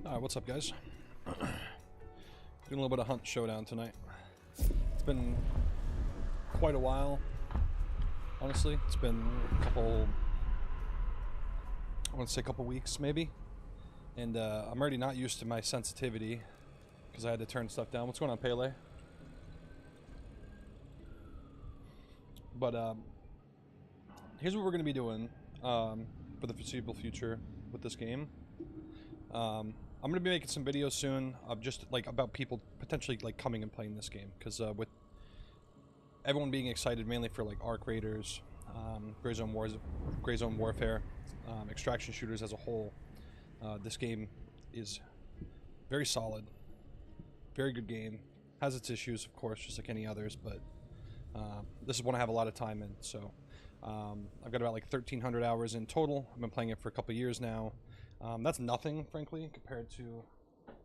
Alright, what's up, guys? Doing a little bit of Hunt Showdown tonight. It's been quite a while, honestly. It's been a couple, I want to say a couple weeks, maybe. And I'm already not used to my sensitivity because I had to turn stuff down. What's going on, Pele? But here's what we're going to be doing for the foreseeable future with this game. I'm going to be making some videos soon of just like about people potentially like coming and playing this game, because with everyone being excited mainly for like Arc Raiders, Gray Zone Warfare, extraction shooters as a whole, this game is very solid, very good game. Has its issues, of course, just like any others, but this is one I have a lot of time in. So I've got about like 1,300 hours in total. I've been playing it for a couple years now. That's nothing, frankly, compared to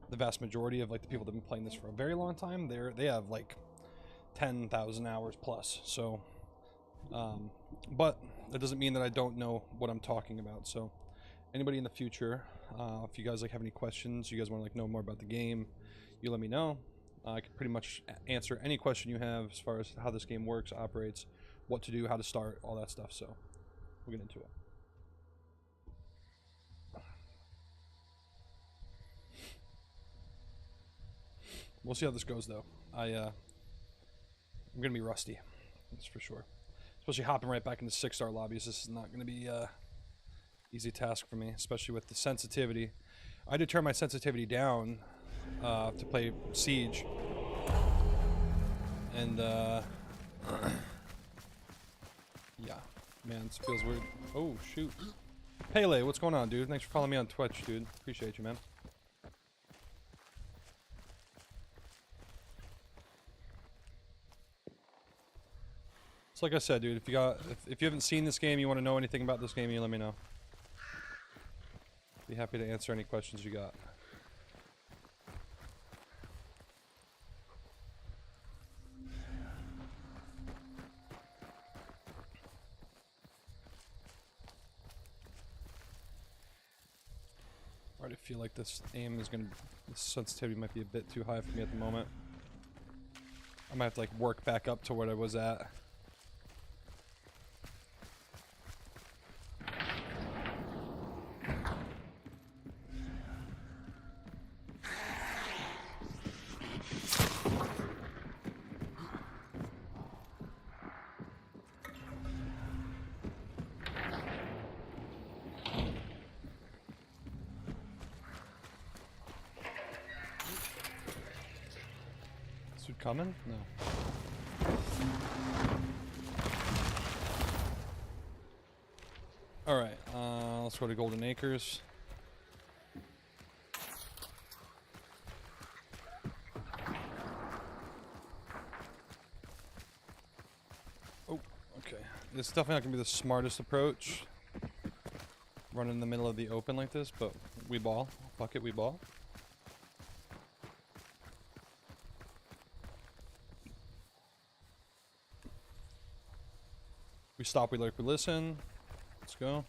the vast majority of like the people that have been playing this for a very long time. They have like 10,000 hours plus. So, but that doesn't mean that I don't know what I'm talking about. So, anybody in the future, if you guys like have any questions, you guys want to like know more about the game, you let me know. I can pretty much answer any question you have as far as how this game works, operates, what to do, how to start, all that stuff. So, we'll get into it. We'll see how this goes, though. I'm gonna be rusty, that's for sure. Especially hopping right back into 6-star lobbies. This is not gonna be easy task for me, especially with the sensitivity. I had to turn my sensitivity down to play Siege, and yeah, man, this feels weird. Oh shoot, Pele, what's going on, dude? Thanks for following me on Twitch, dude. Appreciate you, man. Like I said, dude, if you haven't seen this game, you want to know anything about this game, you let me know. Be happy to answer any questions you got. I already feel like this aim is this sensitivity might be a bit too high for me at the moment. I might have to like work back up to what I was at. Coming? No. Alright, let's go to Golden Acres. Oh, okay. This is definitely not going to be the smartest approach. Running in the middle of the open like this, but we ball. Fuck it, we ball. We stop, we lurk, we listen. Let's go.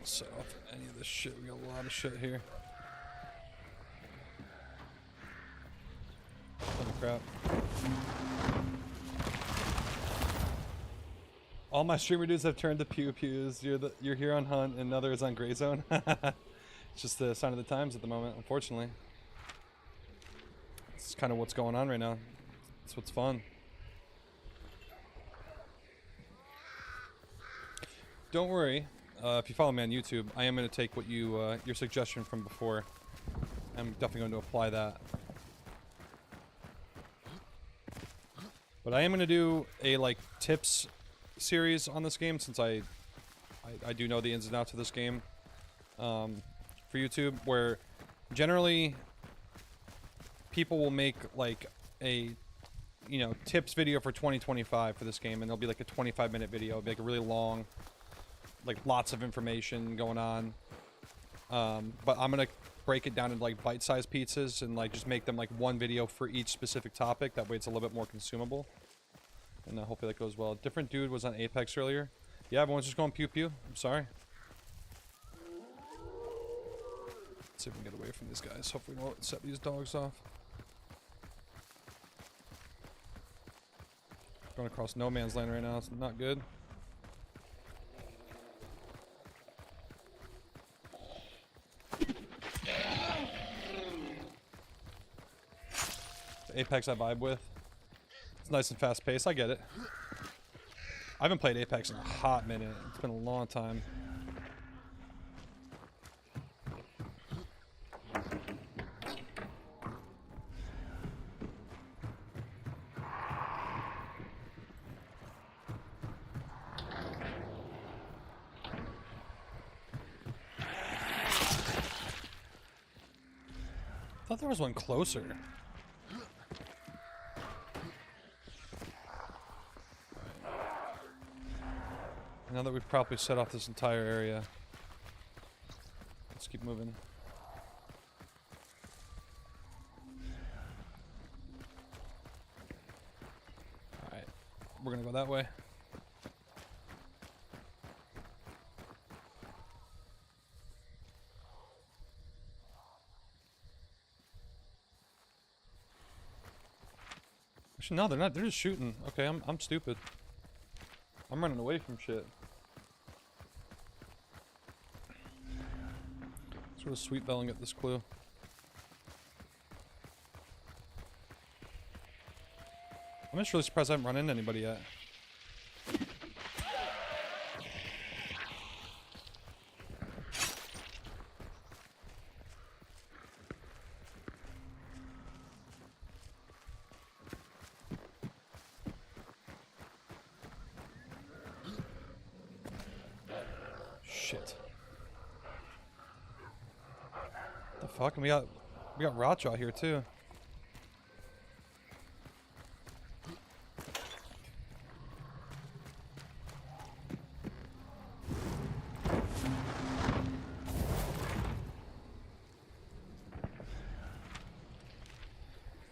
Set off any of this shit. We got a lot of shit here. Holy crap. All my streamer dudes have turned to pew pews. You're here on Hunt and others on Gray Zone. It's just the sign of the times at the moment, unfortunately. It's kind of what's going on right now. It's what's fun. Don't worry. If you follow me on YouTube, I am going to take what your suggestion from before. I'm definitely going to apply that. But I am going to do a like tips series on this game, since I do know the ins and outs of this game for YouTube, where generally people will make like a you know, tips video for 2025 for this game, and it'll be like a 25-minute video. It'll be like a really long, like lots of information going on. But I'm gonna break it down into like bite-sized pizzas and like just make them like one video for each specific topic. That way it's a little bit more consumable. And hopefully that goes well. Different dude was on Apex earlier. Yeah, everyone's just going pew pew. I'm sorry. Let's see if we can get away from these guys. Hopefully we won't set these dogs off. Going across no man's land right now. It's not good. The Apex I vibe with. It's nice and fast paced. I get it. I haven't played Apex in a hot minute. It's been a long time. I thought there was one closer. Now that we've probably set off this entire area, let's keep moving. Alright, we're gonna go that way. Actually, no, they're not. They're just shooting. Okay, I'm stupid. I'm running away from shit. Sort of sweet belling at this clue. I'm just really surprised I haven't run into anybody yet. Shit. The fuck? And we got Racha here too.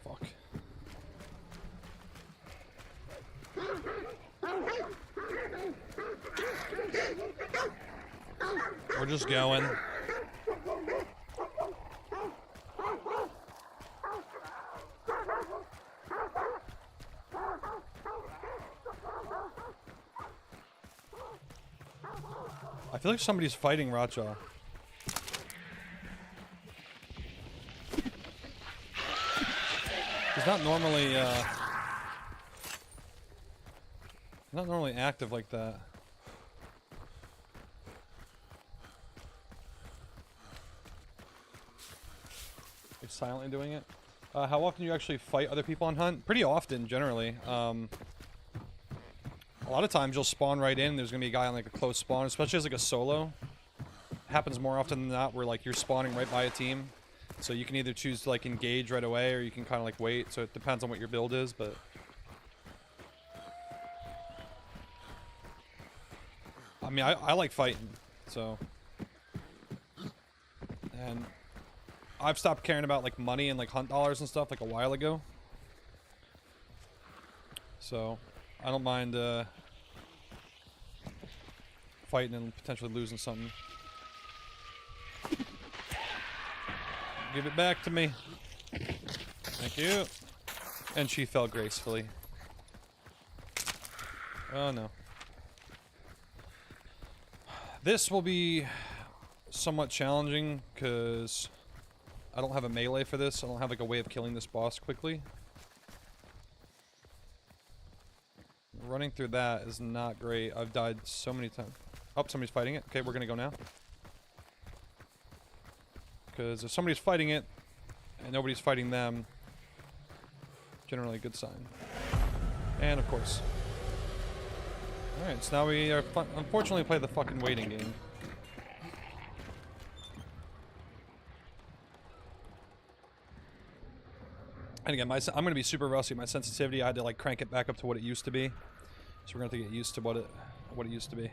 Fuck. We're just going. I feel like somebody's fighting Racha. He's not normally active like that. He's silently doing it. How often do you actually fight other people on Hunt? Pretty often, generally. A lot of times you'll spawn right in, there's gonna be a guy on like a close spawn, especially as like a solo. It happens more often than not where like you're spawning right by a team. So you can either choose to like engage right away or you can kind of like wait, so it depends on what your build is, but... I mean, I like fighting, so... And I've stopped caring about like money and like hunt dollars and stuff like a while ago. So, I don't mind fighting and potentially losing something. Give it back to me. Thank you. And she fell gracefully. Oh no. This will be somewhat challenging because I don't have a melee for this. I don't have like a way of killing this boss quickly. Running through that is not great. I've died so many times. Oh, somebody's fighting it. Okay, we're gonna go now. Because if somebody's fighting it and nobody's fighting them, generally a good sign. And of course. Alright, so now we are unfortunately play the fucking waiting game. And again, I'm going to be super rusty. My sensitivity, I had to like crank it back up to what it used to be. So we're going to have to get used to what it used to be.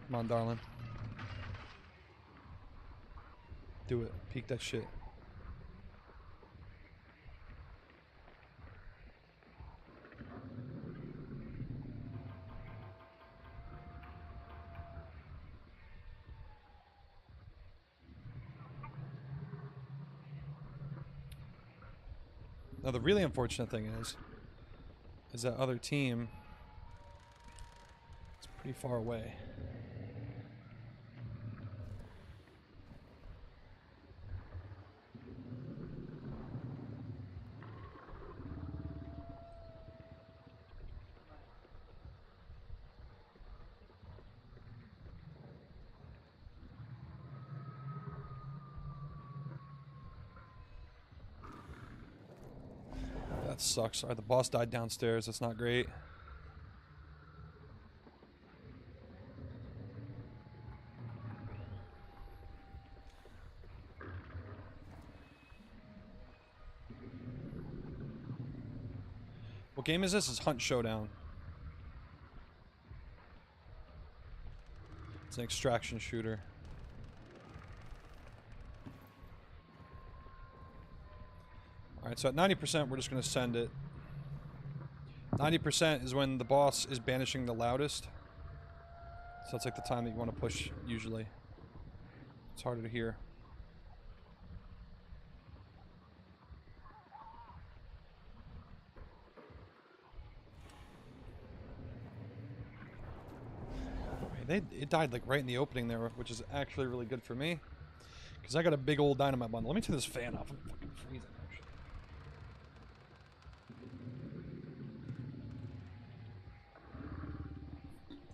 Come on, darling. Do it. Peek that shit. Now the really unfortunate thing is that other team is pretty far away. That sucks. Alright, the boss died downstairs. That's not great. What game is this? It's Hunt Showdown. It's an extraction shooter. Alright, so at 90%, we're just going to send it. 90% is when the boss is banishing the loudest. So that's like the time that you want to push, usually. It's harder to hear. It died like right in the opening there, which is actually really good for me. Because I got a big old dynamite bundle. Let me turn this fan off. I'm fucking freezing.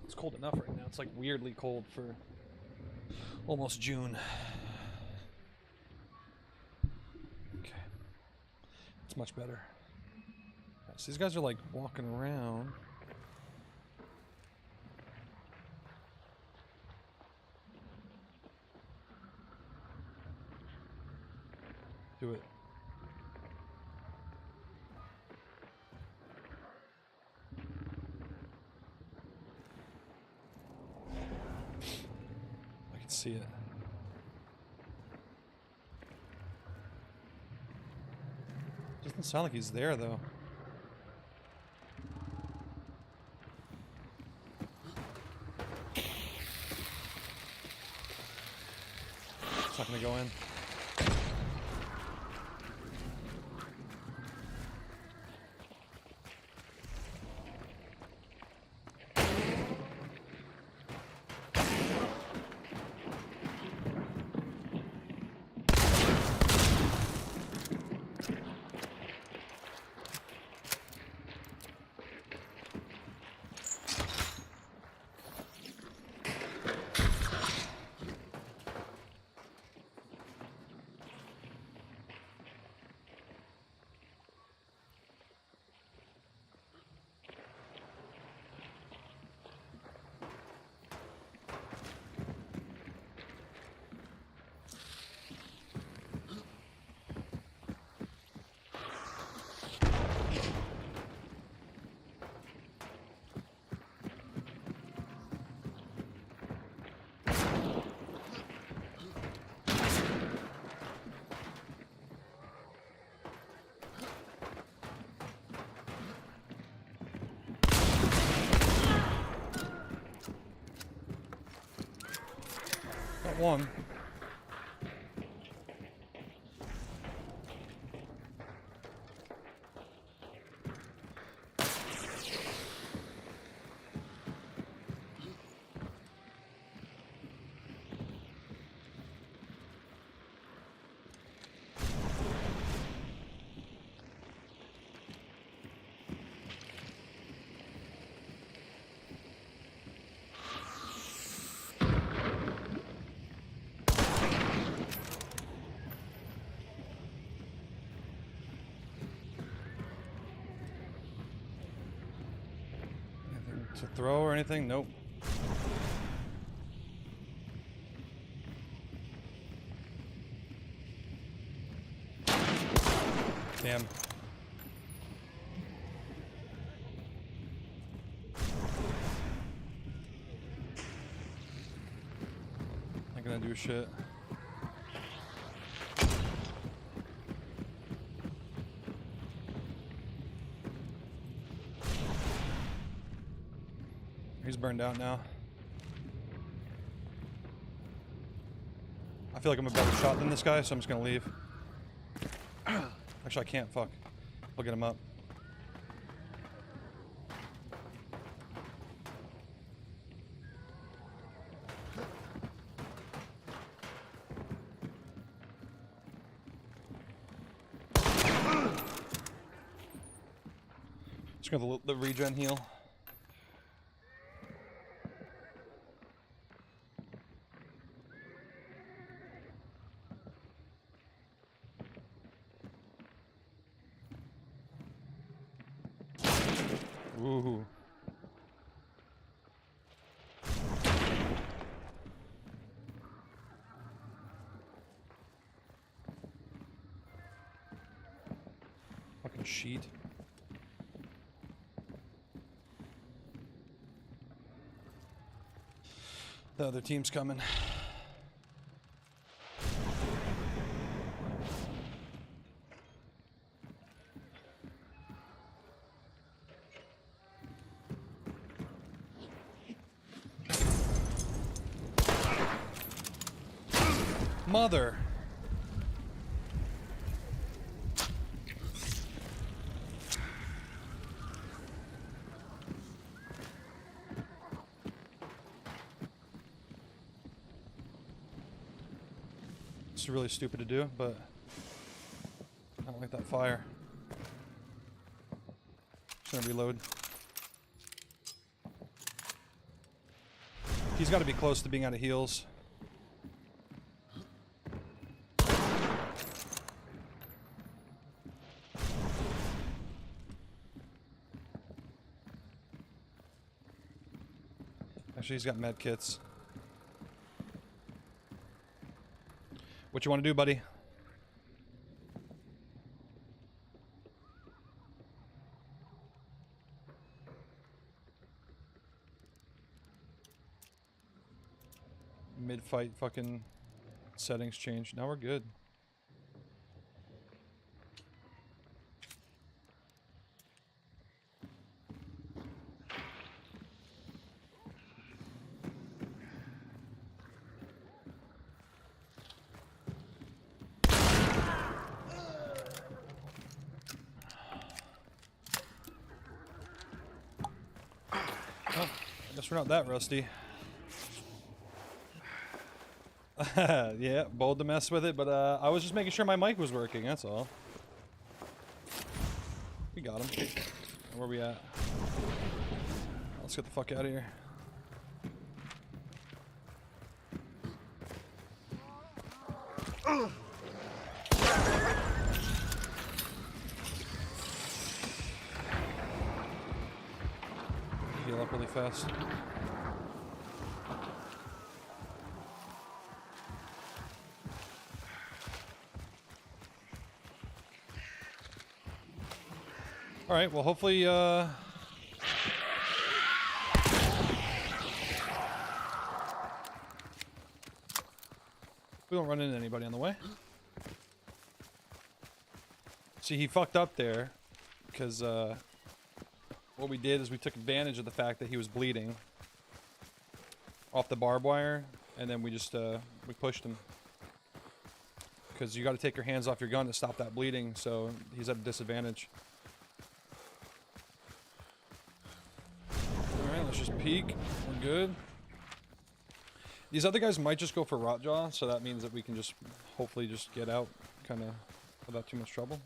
It's cold enough right now. It's like weirdly cold for almost June. Okay. It's much better. Right, so these guys are like walking around. Do it. I can see it. Doesn't sound like he's there though. It's not gonna go in. Got one. To throw or anything? Nope. Damn. Not gonna do shit. He's burned out now. I feel like I'm a better shot than this guy, so I'm just gonna leave. Actually, I can't. Fuck. I'll get him up. Just gonna the regen heal. Ooh. Fucking sheet. The other team's coming. Mother. It's really stupid to do, but I don't like that fire. Just gonna reload. He's got to be close to being out of heals. Actually, he's got med kits. What you want to do, buddy? Mid-fight fucking settings change. Now we're good. Oh, I guess we're not that rusty. Yeah, bold to mess with it, but I was just making sure my mic was working, that's all. We got him. Where we at? Let's get the fuck out of here. Heal up really fast. All right, well, hopefully, we don't run into anybody on the way. See, he fucked up there because what we did is we took advantage of the fact that he was bleeding off the barbed wire, and then we just we pushed him because you got to take your hands off your gun to stop that bleeding, so he's at a disadvantage. Let's just peek. We're good. These other guys might just go for Rotjaw, so that means that we can just hopefully just get out kind of without too much trouble.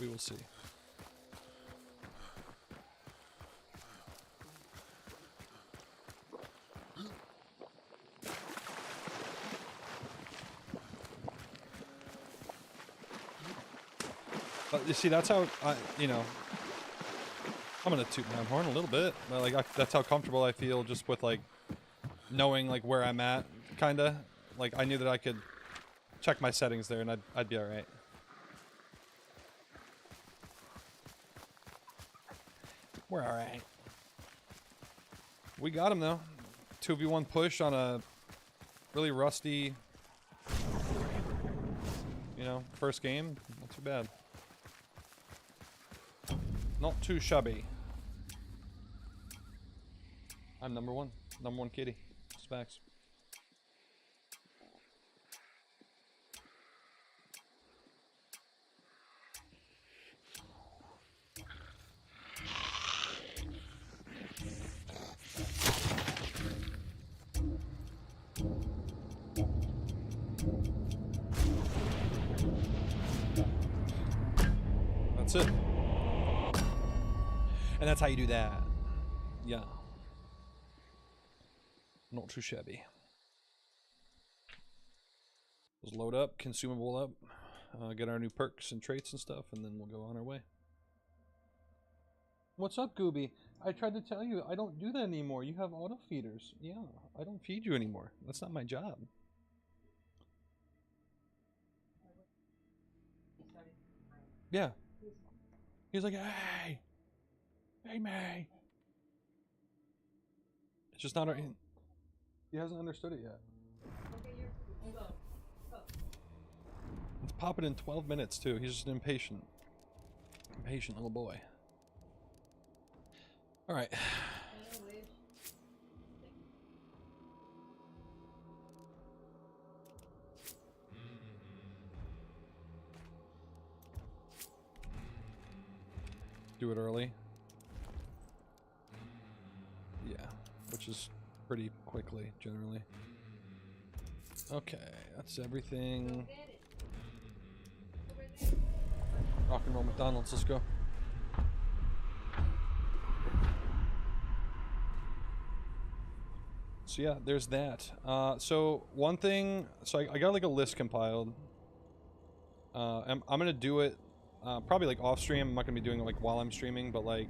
We will see. But you see, that's how you know. I'm gonna toot my own horn a little bit. But, like, that's how comfortable I feel just with, like, knowing, like, where I'm at, kinda. Like, I knew that I could check my settings there and I'd be alright. We're alright. We got him, though. 2v1 push on a really rusty, you know, first game. Not too bad. Not too shabby. I'm number one. Number one kitty. Specs. That's it. And that's how you do that. Yeah. Not too shabby. Let's load up, consumable up, get our new perks and traits and stuff, and then we'll go on our way. What's up, Gooby? I tried to tell you, I don't do that anymore. You have auto feeders. Yeah, I don't feed you anymore. That's not my job. Yeah. He's like, hey! Hey, May! It's just not our... He hasn't understood it yet. It's popping in 12 minutes, too. He's just an impatient little boy. Alright. Do it early. Yeah, which is pretty quickly, generally. Okay, that's everything. Rock and roll McDonald's, let's go. So yeah, there's that. So one thing, so I got like a list compiled. I'm gonna do it probably like off stream. I'm not gonna be doing it like while I'm streaming, but like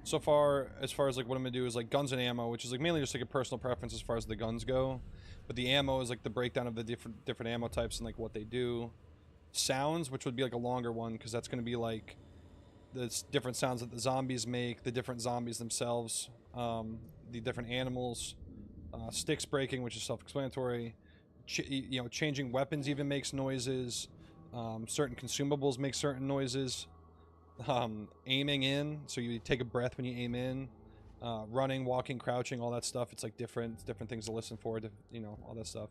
so far, as far as like what I'm gonna do is like guns and ammo, which is like mainly just like a personal preference as far as the guns go. But the ammo is like the breakdown of the different ammo types and like what they do. Sounds, which would be like a longer one, because that's gonna be like the different sounds that the zombies make, the different zombies themselves, the different animals. Sticks breaking, which is self-explanatory. You know, changing weapons even makes noises. Certain consumables make certain noises. Aiming in, so you take a breath when you aim in. Running, walking, crouching, all that stuff. It's like different things to listen for. You know, all that stuff.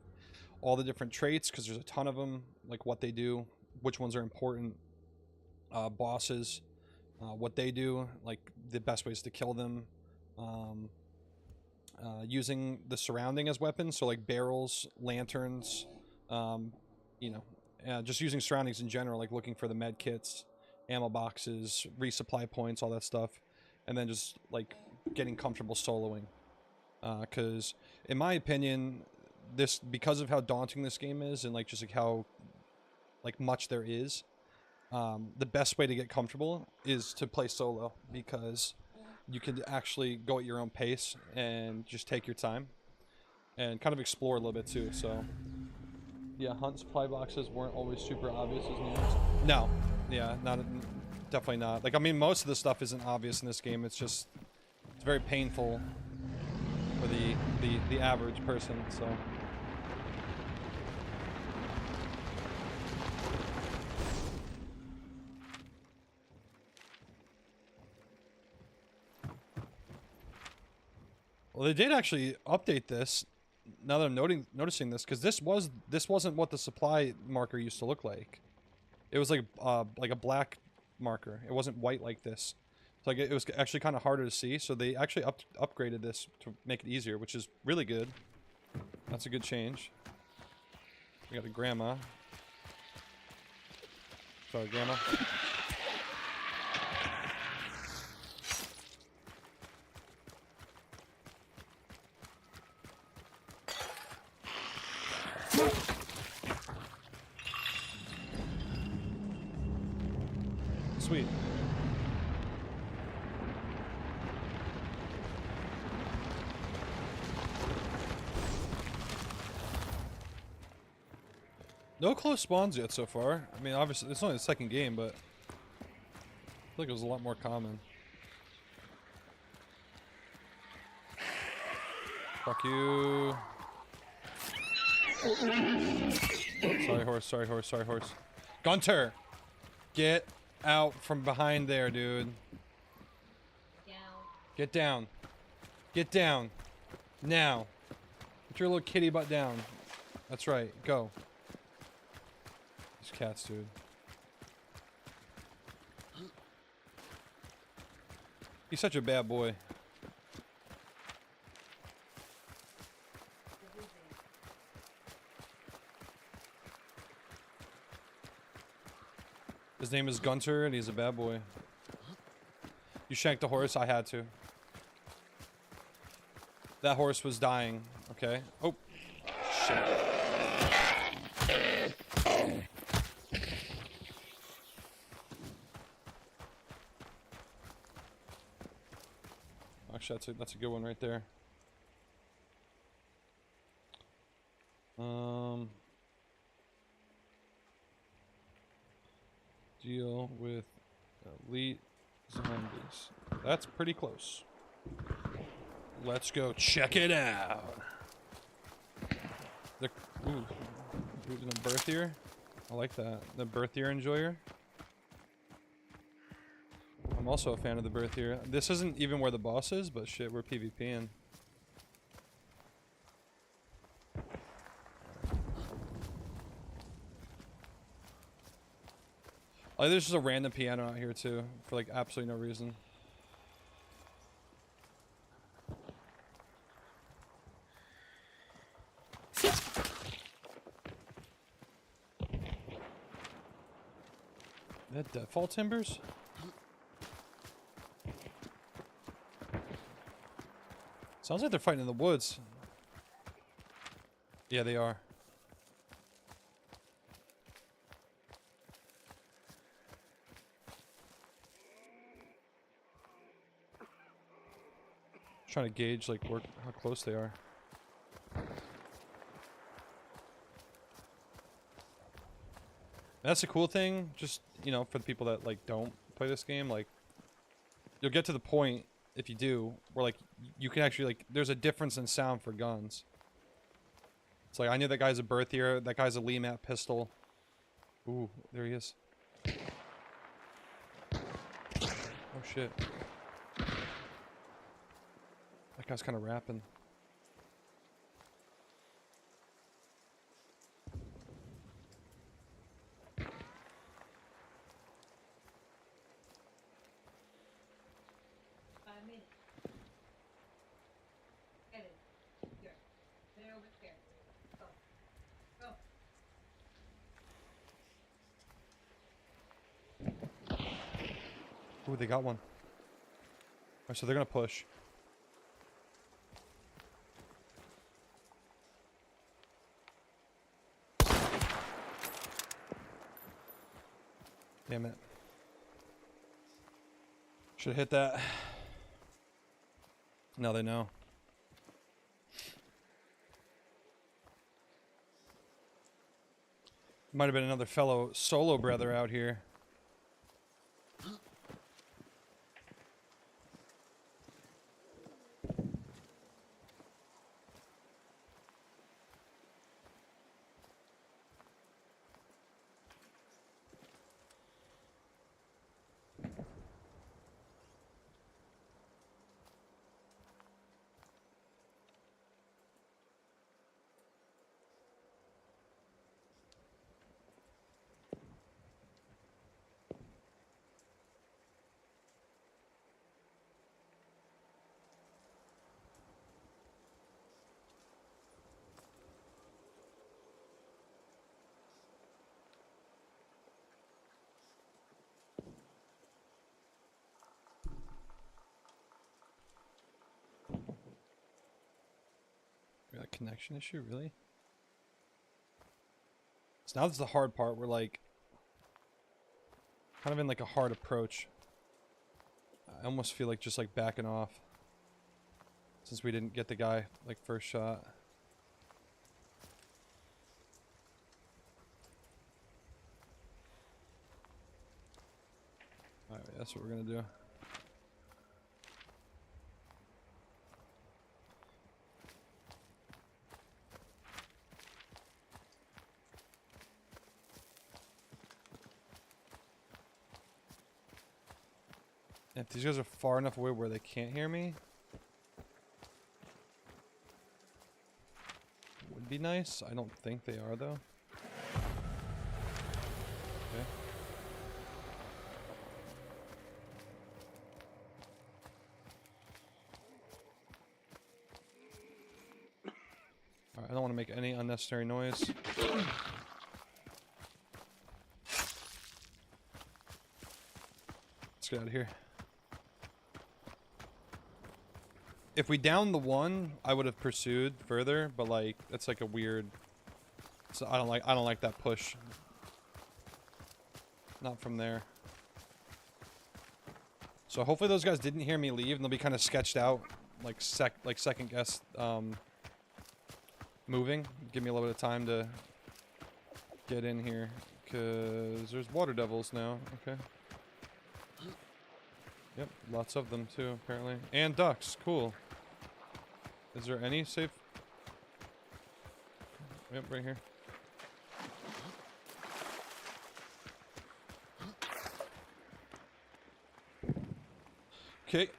All the different traits, because there's a ton of them. Like what they do, which ones are important. Bosses, what they do, like the best ways to kill them. Using the surrounding as weapons, so like barrels, lanterns, you know, just using surroundings in general, like looking for the med kits, ammo boxes, resupply points, all that stuff, and then just like getting comfortable soloing. Because in my opinion, because of how daunting this game is and like just like how like much there is, the best way to get comfortable is to play solo, because you can actually go at your own pace and just take your time and kind of explore a little bit too. So yeah, hunt supply boxes weren't always super obvious as names. No, yeah, definitely not. Like, I mean, most of the stuff isn't obvious in this game. It's just, it's very painful for the average person, so. Well, they did actually update this. Now that I'm noticing this, because this wasn't what the supply marker used to look like. It was like a black marker. It wasn't white like this. So like it was actually kind of harder to see. So they actually upgraded this to make it easier, which is really good. That's a good change. We got a grandma. Sorry, grandma. Sweet. No close spawns yet so far. I mean, obviously, it's only the second game, but I feel like it was a lot more common. Fuck you. Sorry, horse. Sorry, horse. Sorry, horse. Gunter! Get out from behind there, dude. Get down. Get down. Now. Get your little kitty butt down. That's right. Go. These cats, dude. He's such a bad boy. His name is Gunter, and he's a bad boy. You shanked the horse? I had to. That horse was dying. Okay. Oh. Shit. Actually, that's a good one right there. Deal with elite zombies. That's pretty close. Let's go check it out. The birthier. I like that. The birthier enjoyer. I'm also a fan of the birthier. This isn't even where the boss is, but shit, we're PvPing. Oh, there's just a random piano out here too, for like absolutely no reason. That deadfall timbers? Sounds like they're fighting in the woods. Yeah, they are. Trying to gauge like how close they are. That's a cool thing, just, you know, for the people that like don't play this game, like you'll get to the point, if you do, where like you can actually like there's a difference in sound for guns. It's like I knew that guy's a birthier, that guy's a Lemat pistol. Ooh, there he is. Oh shit. That guy's kind of rapping. Ooh, they got one. Alright, so they're gonna push. Damn it. Should've hit that. Now they know. Might have been another fellow solo brother out here. A connection issue, really? So now this is the hard part. We're like kind of in like a hard approach. I almost feel like just like backing off since we didn't get the guy like first shot. That's what we're gonna do. If these guys are far enough away where they can't hear me, would be nice. I don't think they are though. Okay. Alright, I don't want to make any unnecessary noise. Let's get out of here. If we downed the one, I would have pursued further, but like that's like a weird. So I don't like that push. Not from there. So hopefully those guys didn't hear me leave, and they'll be kind of sketched out, like second guess moving. Give me a little bit of time to get in here, cause there's water devils now. Okay. Yep, lots of them too, apparently. And ducks, cool. Is there any safe? Yep, right here. Okay.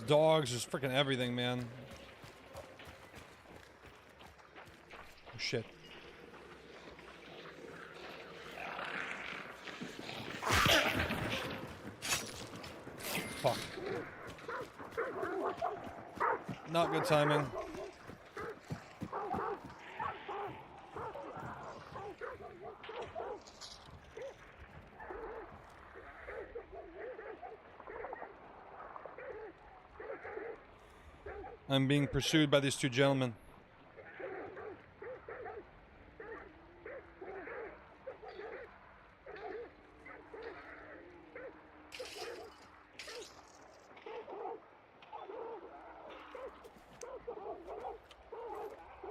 Dogs, just freaking everything, man. Oh, shit. Fuck. Not good timing. I'm being pursued by these two gentlemen.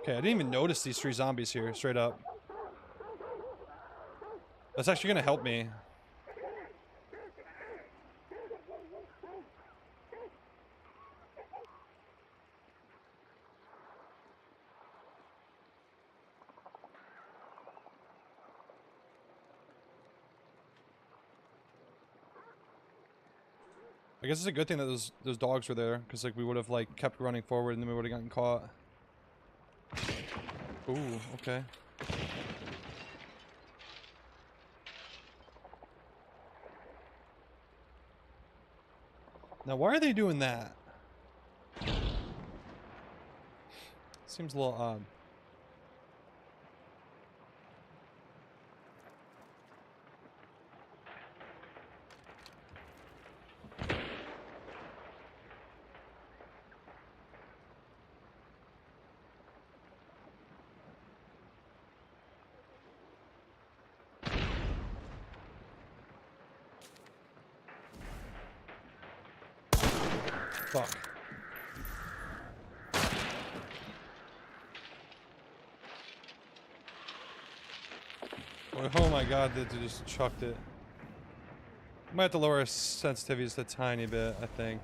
Okay, I didn't even notice these three zombies here, straight up. That's actually gonna help me. I guess it's a good thing that those dogs were there, because like we would have like kept running forward and then we would have gotten caught. Ooh, okay. Now, why are they doing that? Seems a little odd. Fuck. Oh my god, they just chucked it. Might have to lower our sensitivity just a tiny bit, I think.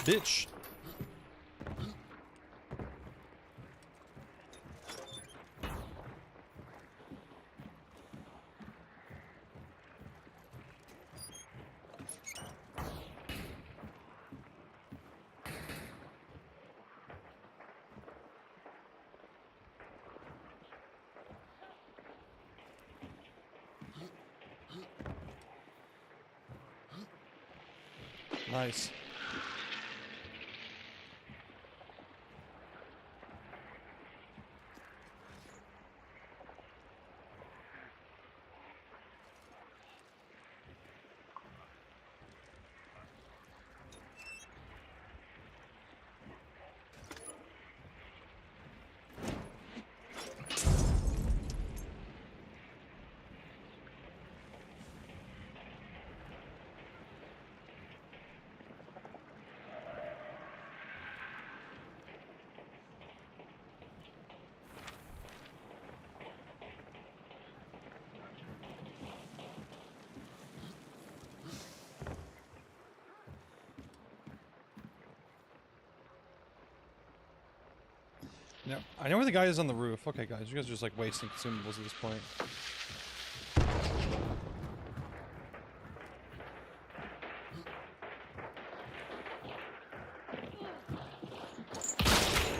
Bitch. Nice. Yeah, I know where the guy is on the roof. Okay, guys, you guys are just like wasting consumables at this point.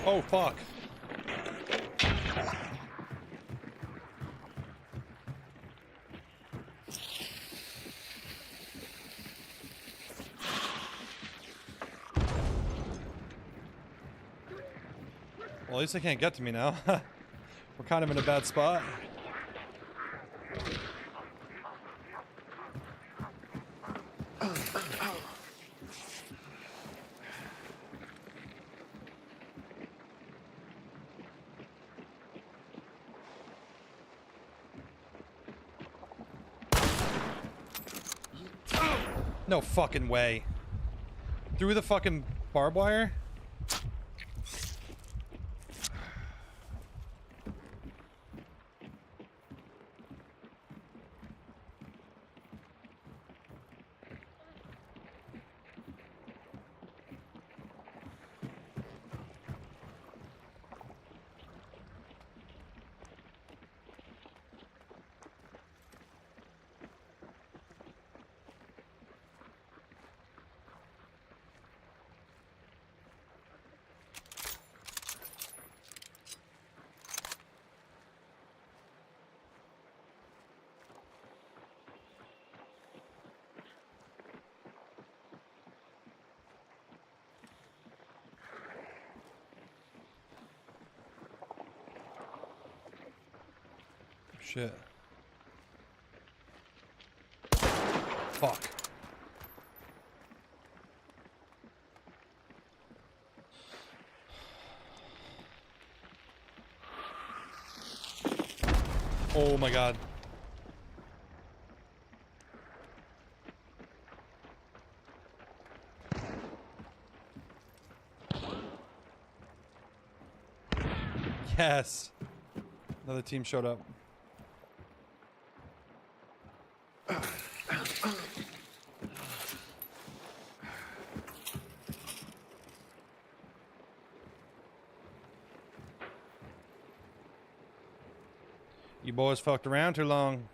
Oh, fuck. Well, at least they can't get to me now. We're kind of in a bad spot. No fucking way. Through the fucking barbed wire? Shit. Fuck. Oh my god. Yes. Another team showed up. You boys fucked around too long.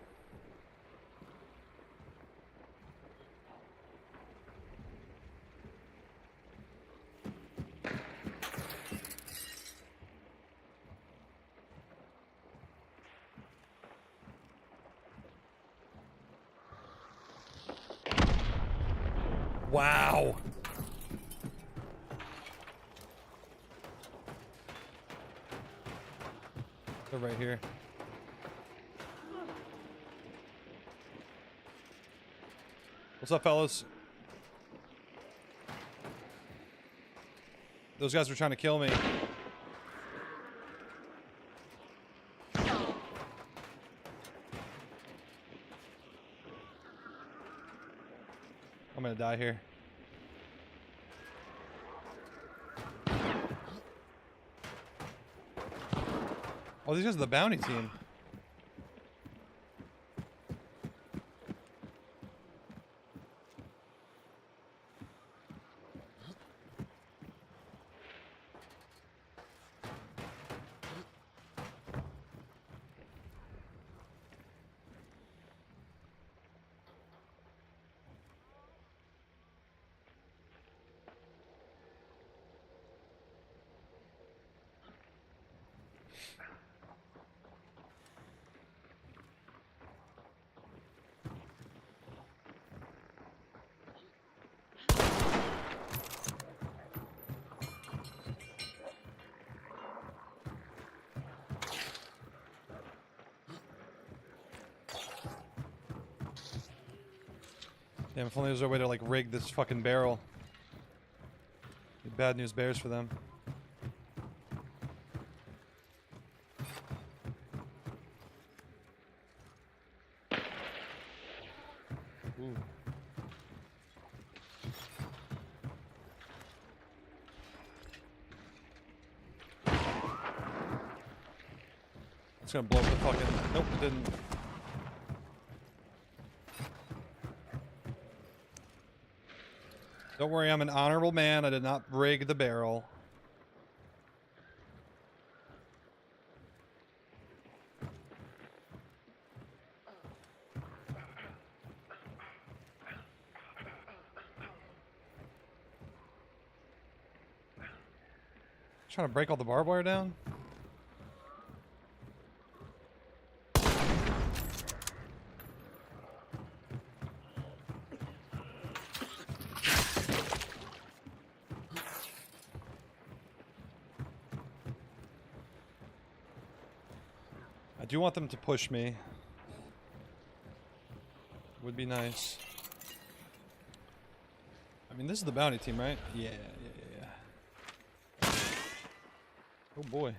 Wow. They're right here. What's up, fellas? Those guys were trying to kill me. I'm gonna die here. Oh, these guys are the bounty team. Damn, if only there's a way to like rig this fucking barrel. Bad news bears for them. Ooh. It's gonna blow up the fucking... Nope, it didn't. Don't worry, I'm an honorable man. I did not rig the barrel. Trying to break all the barbed wire down? I do want them to push me. Would be nice. I mean, this is the bounty team, right? Yeah. Oh boy.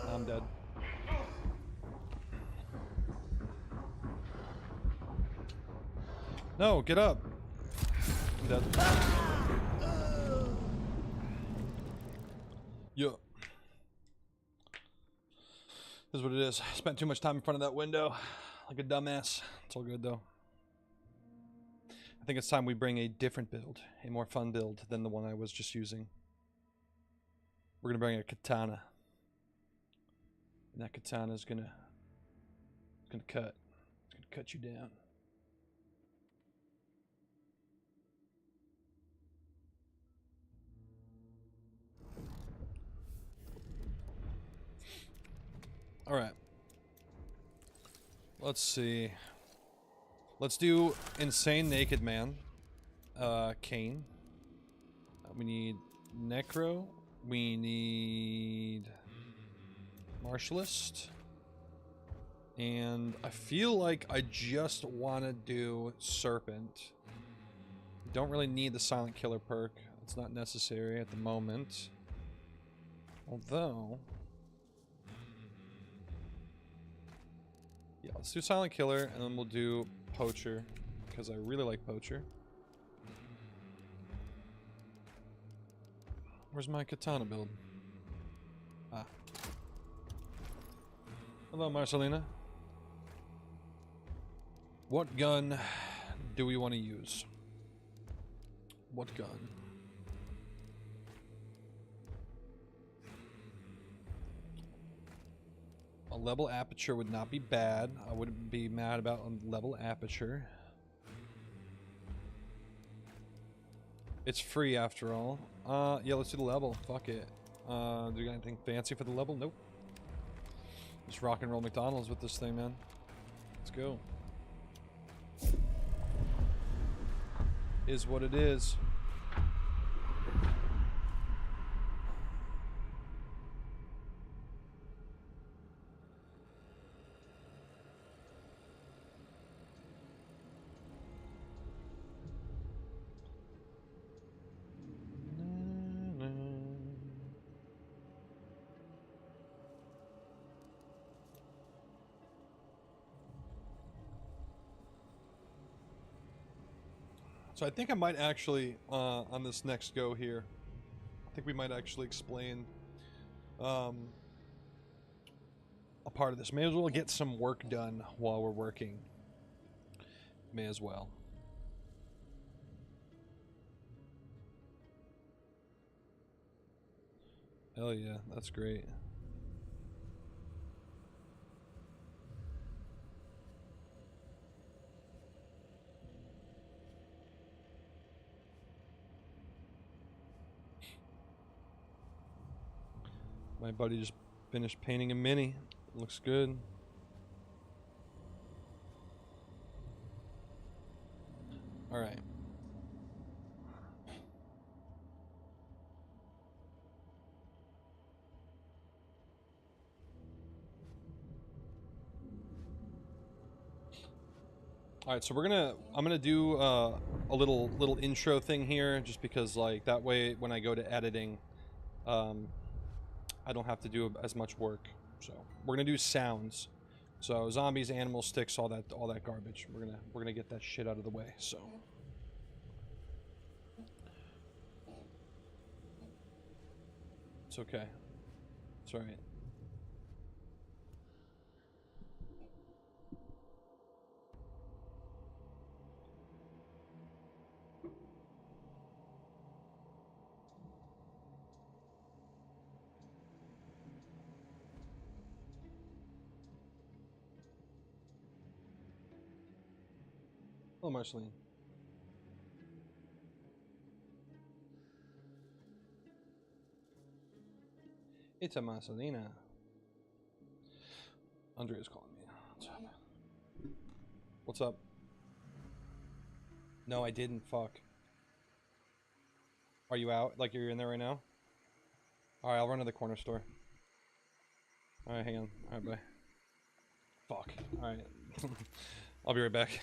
I'm dead. No, get up. I'm dead. Yeah. This is what it is. Spent too much time in front of that window. Like a dumbass. It's all good though. I think it's time we bring a different build. A more fun build than the one I was just using. We're gonna bring a katana. And that katana is gonna cut. It's gonna cut you down. Alright. Let's see. Let's do Insane Naked Man. Kane. We need Necro. We need Martialist. And I feel like I just want to do Serpent. Don't really need the Silent Killer perk. It's not necessary at the moment. Although... yeah, let's do Silent Killer, and then we'll do Poacher, because I really like Poacher. Where's my katana build? Ah. Hello, Marcelina. What gun do we want to use? What gun? A level aperture would not be bad. I wouldn't be mad about a level aperture. It's free after all. Yeah, let's do the level. Fuck it. Do you got anything fancy for the level? Nope. Just rock and roll McDonald's with this thing, man. Let's go. Is what it is. So I think I might actually, on this next go here, I think we might actually explain a part of this. May as well get some work done while we're working. May as well. Hell yeah, that's great. My buddy just finished painting a mini. Looks good. All right. All right, so I'm gonna do a little intro thing here, just because like that way when I go to editing, I don't have to do as much work. So we're gonna do sounds. So zombies, animals, sticks, all that garbage. We're gonna get that shit out of the way. So it's okay. It's all right. Hello, Marceline. It's a Marcelina. Andrea's calling me. What's up? What's up? No, I didn't. Fuck. Are you out? Like you're in there right now? Alright, I'll run to the corner store. Alright, hang on. Alright, bye. Fuck. Alright. I'll be right back.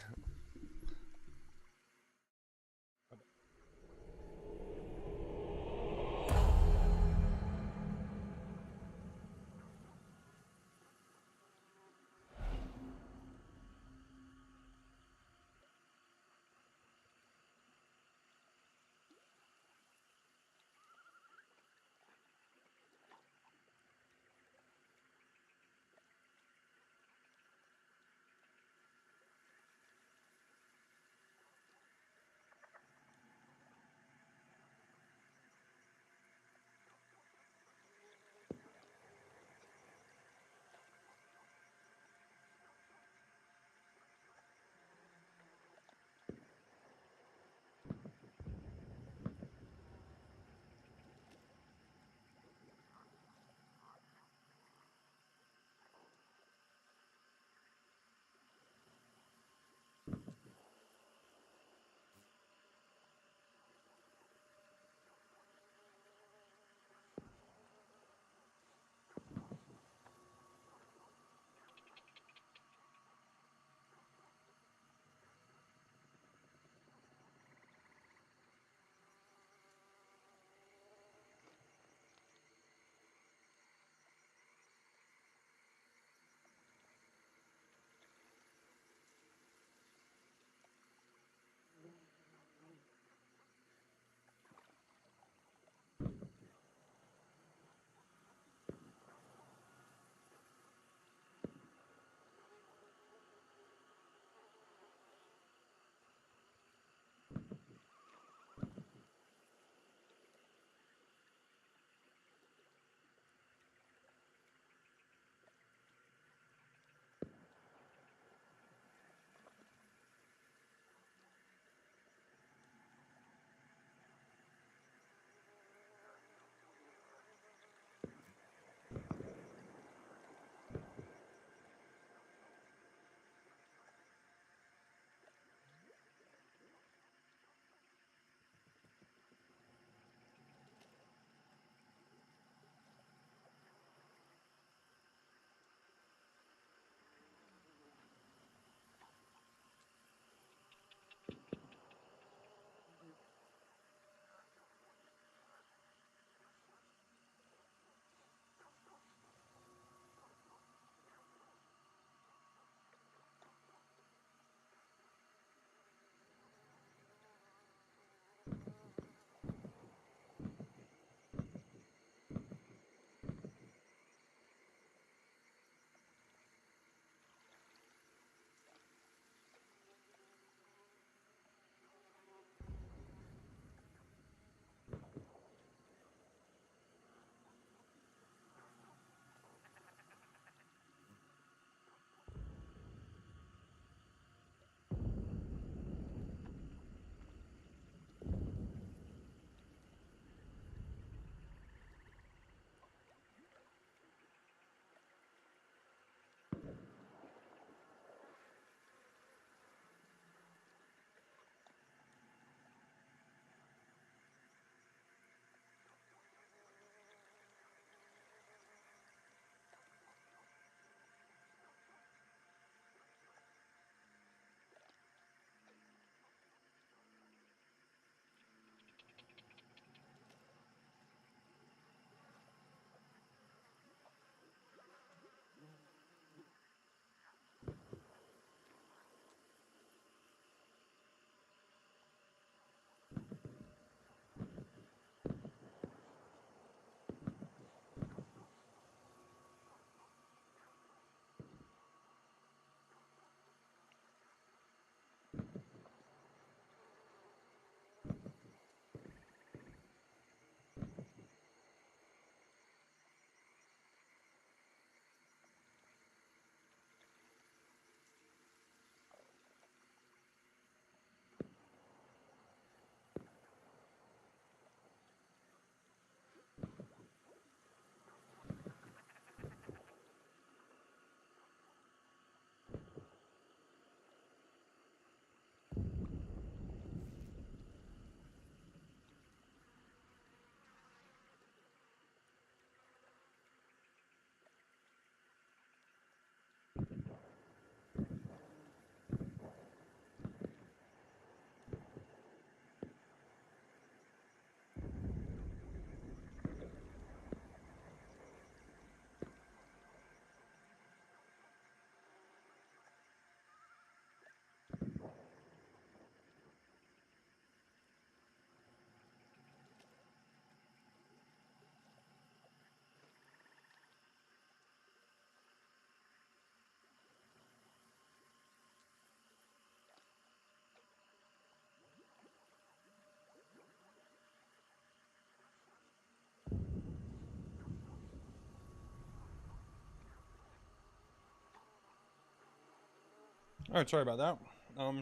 All right, sorry about that. I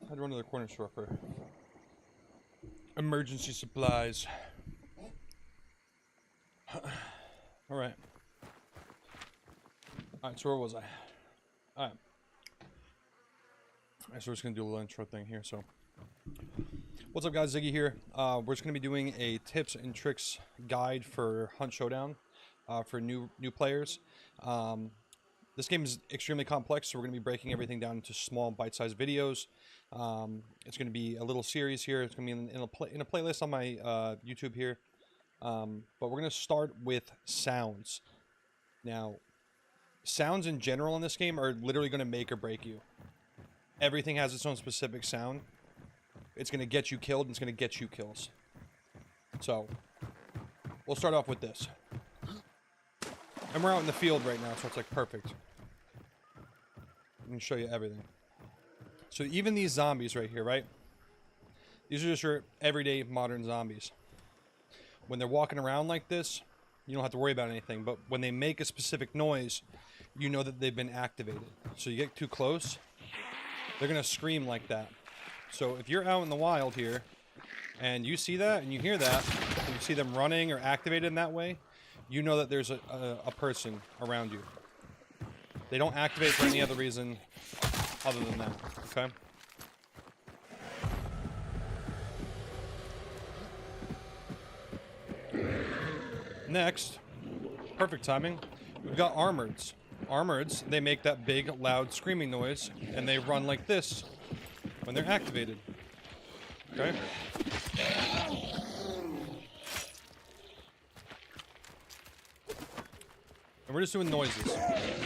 had to run to the corner store for emergency supplies. All right. All right, so where was I? All right. So we're just gonna do a little intro thing here. So, what's up, guys? Ziggy here. We're just gonna be doing a tips and tricks guide for Hunt Showdown for new players. This game is extremely complex, so we're gonna be breaking everything down into small, bite-sized videos. It's gonna be a little series here. It's gonna be in a playlist on my YouTube here. But we're gonna start with sounds. Now, sounds in general in this game are literally gonna make or break you. Everything has its own specific sound. It's going to get you killed, and it's going to get you kills. So, we'll start off with this. And we're out in the field right now, so it's like perfect. I can show you everything. So even these zombies right here, right? These are just your everyday modern zombies. When they're walking around like this, you don't have to worry about anything. But when they make a specific noise, you know that they've been activated. So you get too close, they're going to scream like that. So if you're out in the wild here, and you see that, and you hear that, and you see them running or activated in that way, you know that there's a person around you. They don't activate for any other reason other than that, okay? Next, perfect timing, we've got armoreds. Armoreds, they make that big, loud screaming noise, and they run like this when they're activated. Okay? And we're just doing noises.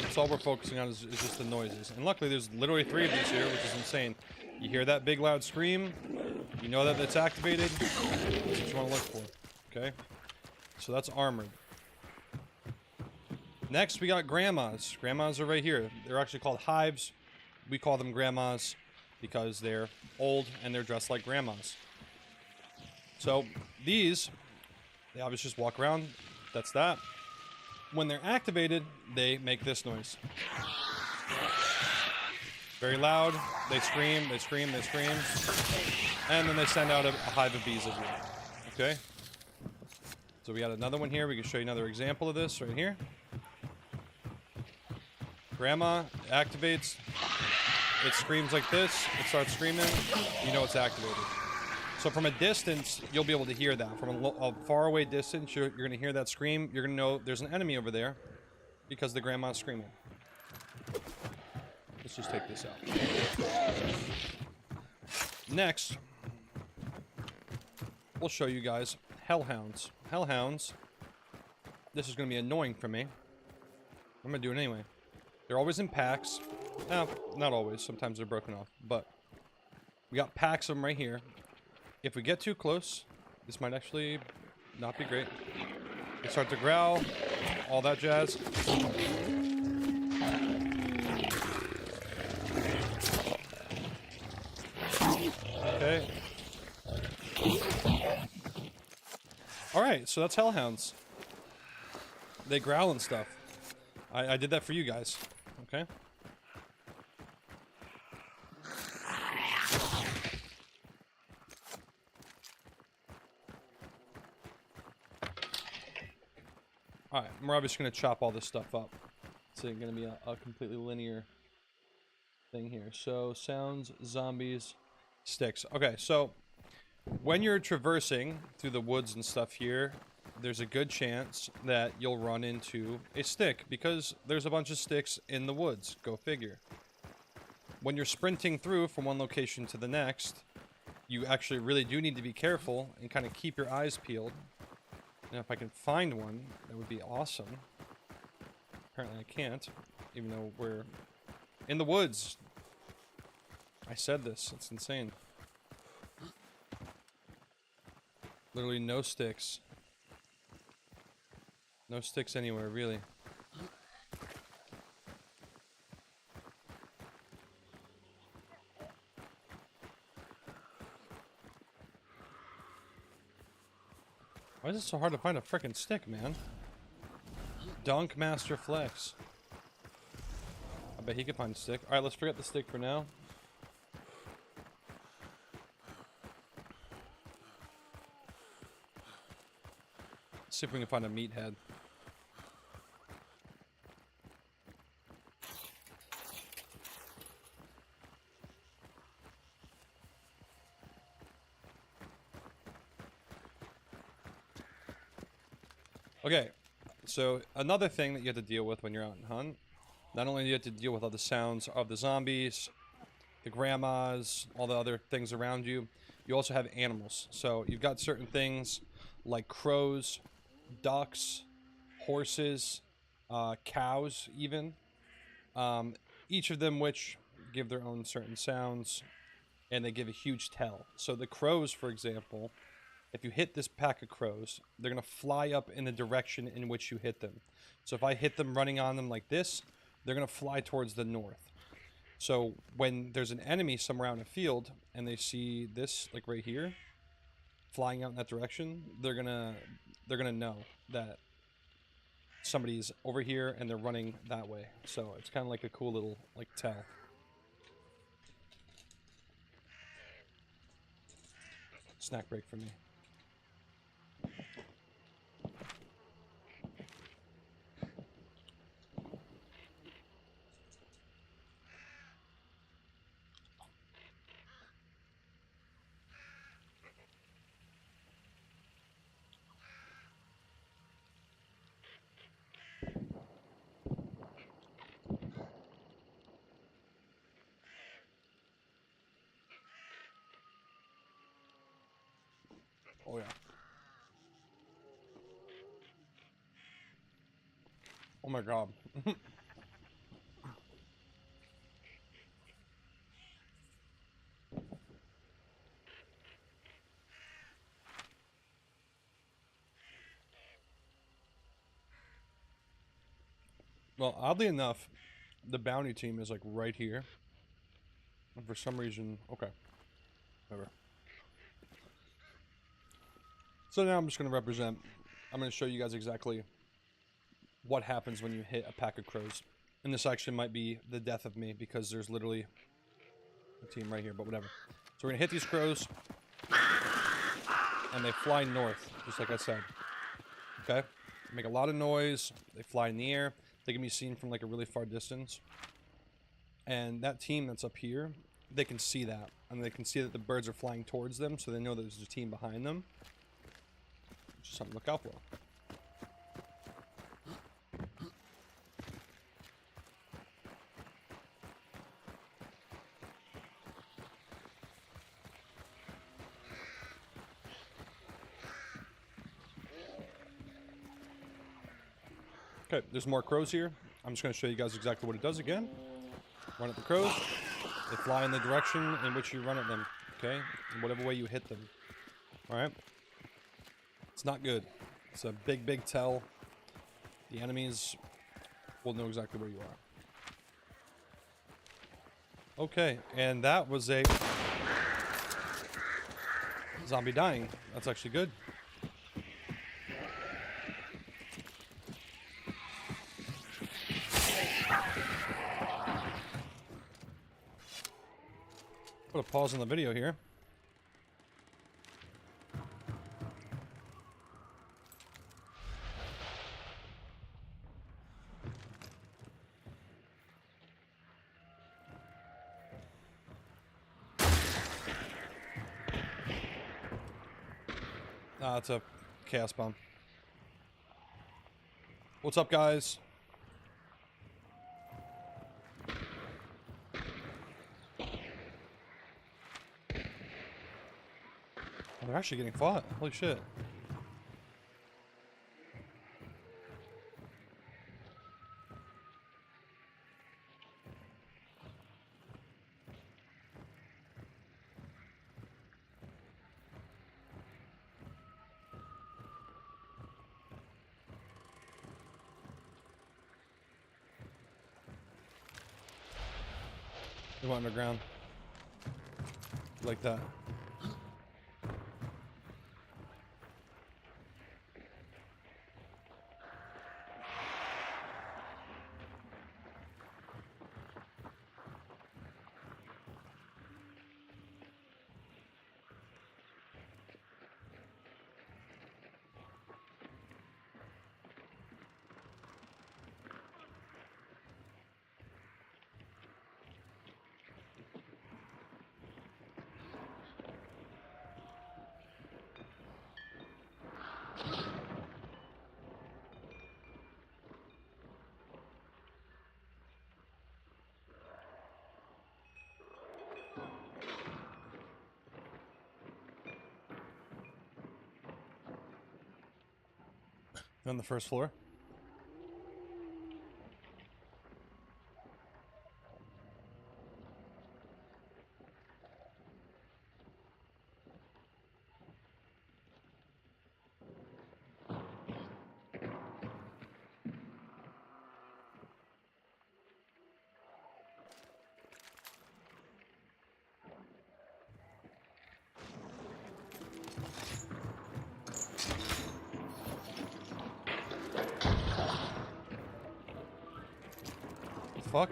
That's all we're focusing on is just the noises. And luckily, there's literally 3 of these here, which is insane. You hear that big, loud scream, you know that it's activated, that's what you want to look for. Okay? So that's armored. Next, we got grandmas. Grandmas are right here. They're actually called hives. We call them grandmas because they're old and they're dressed like grandmas. So these, they obviously just walk around. That's that. When they're activated, they make this noise. Very loud. They scream, they scream, they scream. And then they send out a hive of bees at you. Okay? So we got another one here. We can show you another example of this right here. Grandma activates, it screams like this, it starts screaming, you know it's activated. So from a distance, you'll be able to hear that. From a far away distance, you're going to hear that scream, you're going to know there's an enemy over there because the grandma's screaming. Let's just take this out. Next, we'll show you guys hellhounds. Hellhounds, this is going to be annoying for me. I'm going to do it anyway. They're always in packs. Not always. Sometimes they're broken off. But we got packs of them right here. If we get too close, this might actually not be great. They start to growl. All that jazz. Okay. Alright, so that's hellhounds. They growl and stuff. I did that for you guys. Okay? Alright, we're obviously going to chop all this stuff up. It's going to be a completely linear thing here. So, sounds, zombies, sticks. Okay, so when you're traversing through the woods and stuff here, there's a good chance that you'll run into a stick because there's a bunch of sticks in the woods. Go figure. When you're sprinting through from one location to the next, you actually really do need to be careful and kind of keep your eyes peeled. And if I can find one, that would be awesome. Apparently I can't, even though we're in the woods. I said this. It's insane. Literally no sticks. No sticks anywhere, really. Why is it so hard to find a frickin' stick, man? Dunk Master Flex. bet he could find a stick. Alright, let's forget the stick for now. See if we can find a meathead. Okay, so another thing that you have to deal with when you're out and hunt, not only do you have to deal with all the sounds of the zombies, the grandmas, all the other things around you, you also have animals. So you've got certain things like crows, ducks, horses, cows even, each of them which give their own certain sounds, and they give a huge tell. So the crows, for example, if you hit this pack of crows, they're going to fly up in the direction in which you hit them. So if I hit them running on them like this, they're going to fly towards the north. So when there's an enemy somewhere out in a field and they see this, like right here, flying out in that direction, they're gonna know that somebody's over here and they're running that way. So it's kind of like a cool little like tell. Snack break for me. Oh yeah. Oh my god. Well, oddly enough, the bounty team is like right here. And for some reason, okay. Whatever. So now I'm just going to represent, I'm going to show you guys exactly what happens when you hit a pack of crows. And this actually might be the death of me because there's literally a team right here, but whatever. So we're going to hit these crows, and they fly north, just like I said. Okay? Make a lot of noise, they fly in the air, they can be seen from like a really far distance. And that team that's up here, they can see that. And they can see that the birds are flying towards them, so they know there's a team behind them. Just something to look out for. Okay, there's more crows here. I'm just going to show you guys exactly what it does again. Run at the crows. They fly in the direction in which you run at them. Okay? In whatever way you hit them. Alright? It's not good. It's a big, big tell. The enemies will know exactly where you are. Okay, and that was a zombie dying. That's actually good. Put a pause on the video here. It's a chaos bomb. What's up, guys? Oh, they're actually getting fought. Holy shit. They went underground. Like that. On the first floor. Fuck.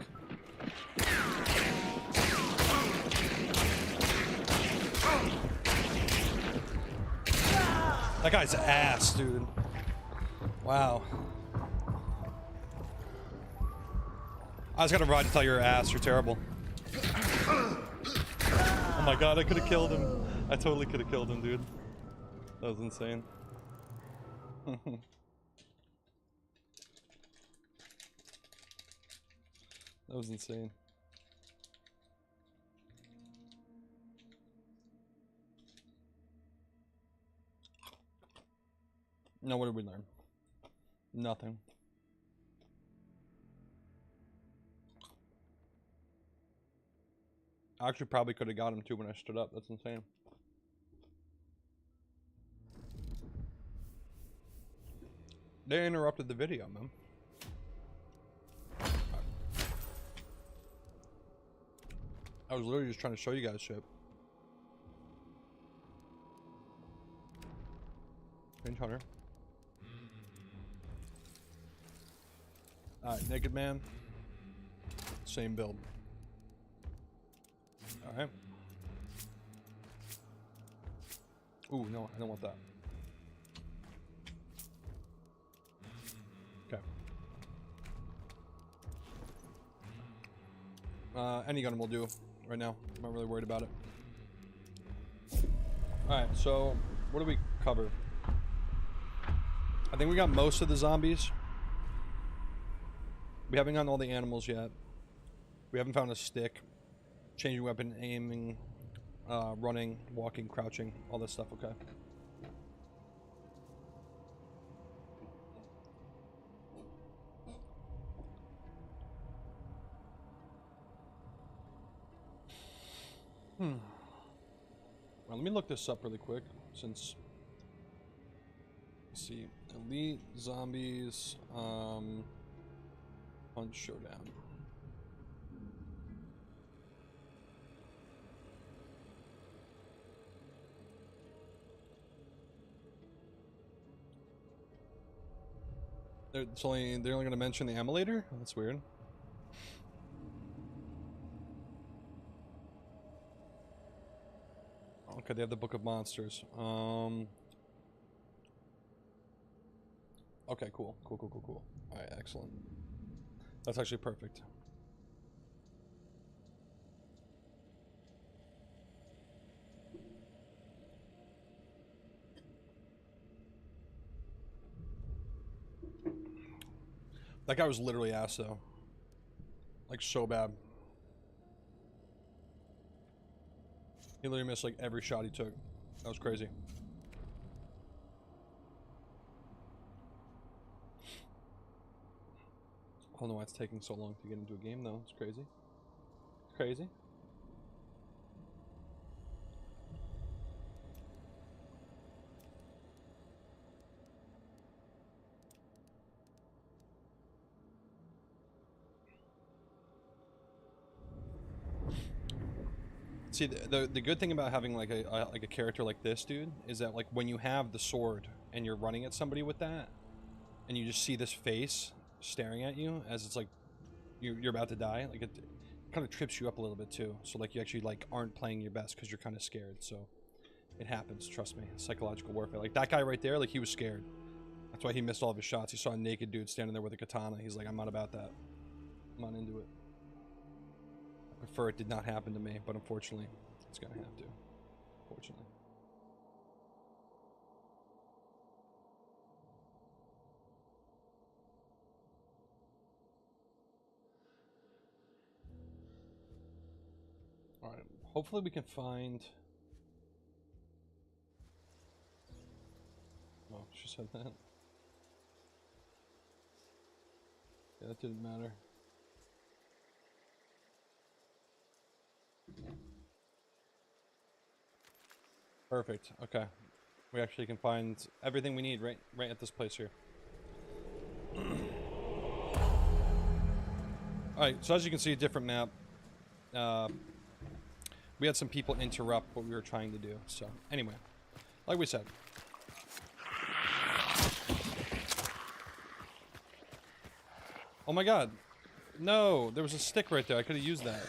That guy's ass, dude. Wow. I just got a rod to tell your ass. You're terrible. Oh my god, I could have killed him. I totally could have killed him, dude. That was insane. That was insane. No, what did we learn? Nothing. I actually probably could have got him too when I stood up. That's insane. They interrupted the video, man. I was literally just trying to show you guys shit. Range Hunter. Alright, Naked Man. Same build. Alright. Ooh, no, I don't want that. Okay. Any gun will do right now. I'm not really worried about it. Alright, so what do we cover? I think we got most of the zombies. We haven't gotten all the animals yet. We haven't found a stick. Changing weapon, aiming, running, walking, crouching, all this stuff, okay. Well, let me look this up really quick, since... Let's see. Elite Zombies, Hunt Showdown. They're only going to mention the emulator? That's weird. Okay, they have the Book of Monsters. Okay, cool. Cool. Alright, excellent. That's actually perfect. That guy was literally ass, though. Like, so bad. He literally missed, like, every shot he took. That was crazy. I don't know why it's taking so long to get into a game, though. It's crazy. It's crazy. See, the good thing about having like a character like this, dude, is that like when you have the sword and you're running at somebody with that, and you just see this face staring at you as it's like you're about to die, like it kind of trips you up a little bit too. So like you actually like aren't playing your best because you're kind of scared. So it happens, trust me. Psychological warfare. Like that guy right there, like he was scared. That's why he missed all of his shots. He saw a naked dude standing there with a katana. He's like, I'm not about that. I'm not into it. I prefer it did not happen to me, but unfortunately, it's gonna have to. Unfortunately. Alright, hopefully we can find... Oh, she said that. Yeah, that didn't matter. Perfect. Okay. We actually can find everything we need right at this place here. Alright, so as you can see, a different map. We had some people interrupt what we were trying to do. So, anyway. Like we said. Oh my god. No, there was a stick right there. I could have used that.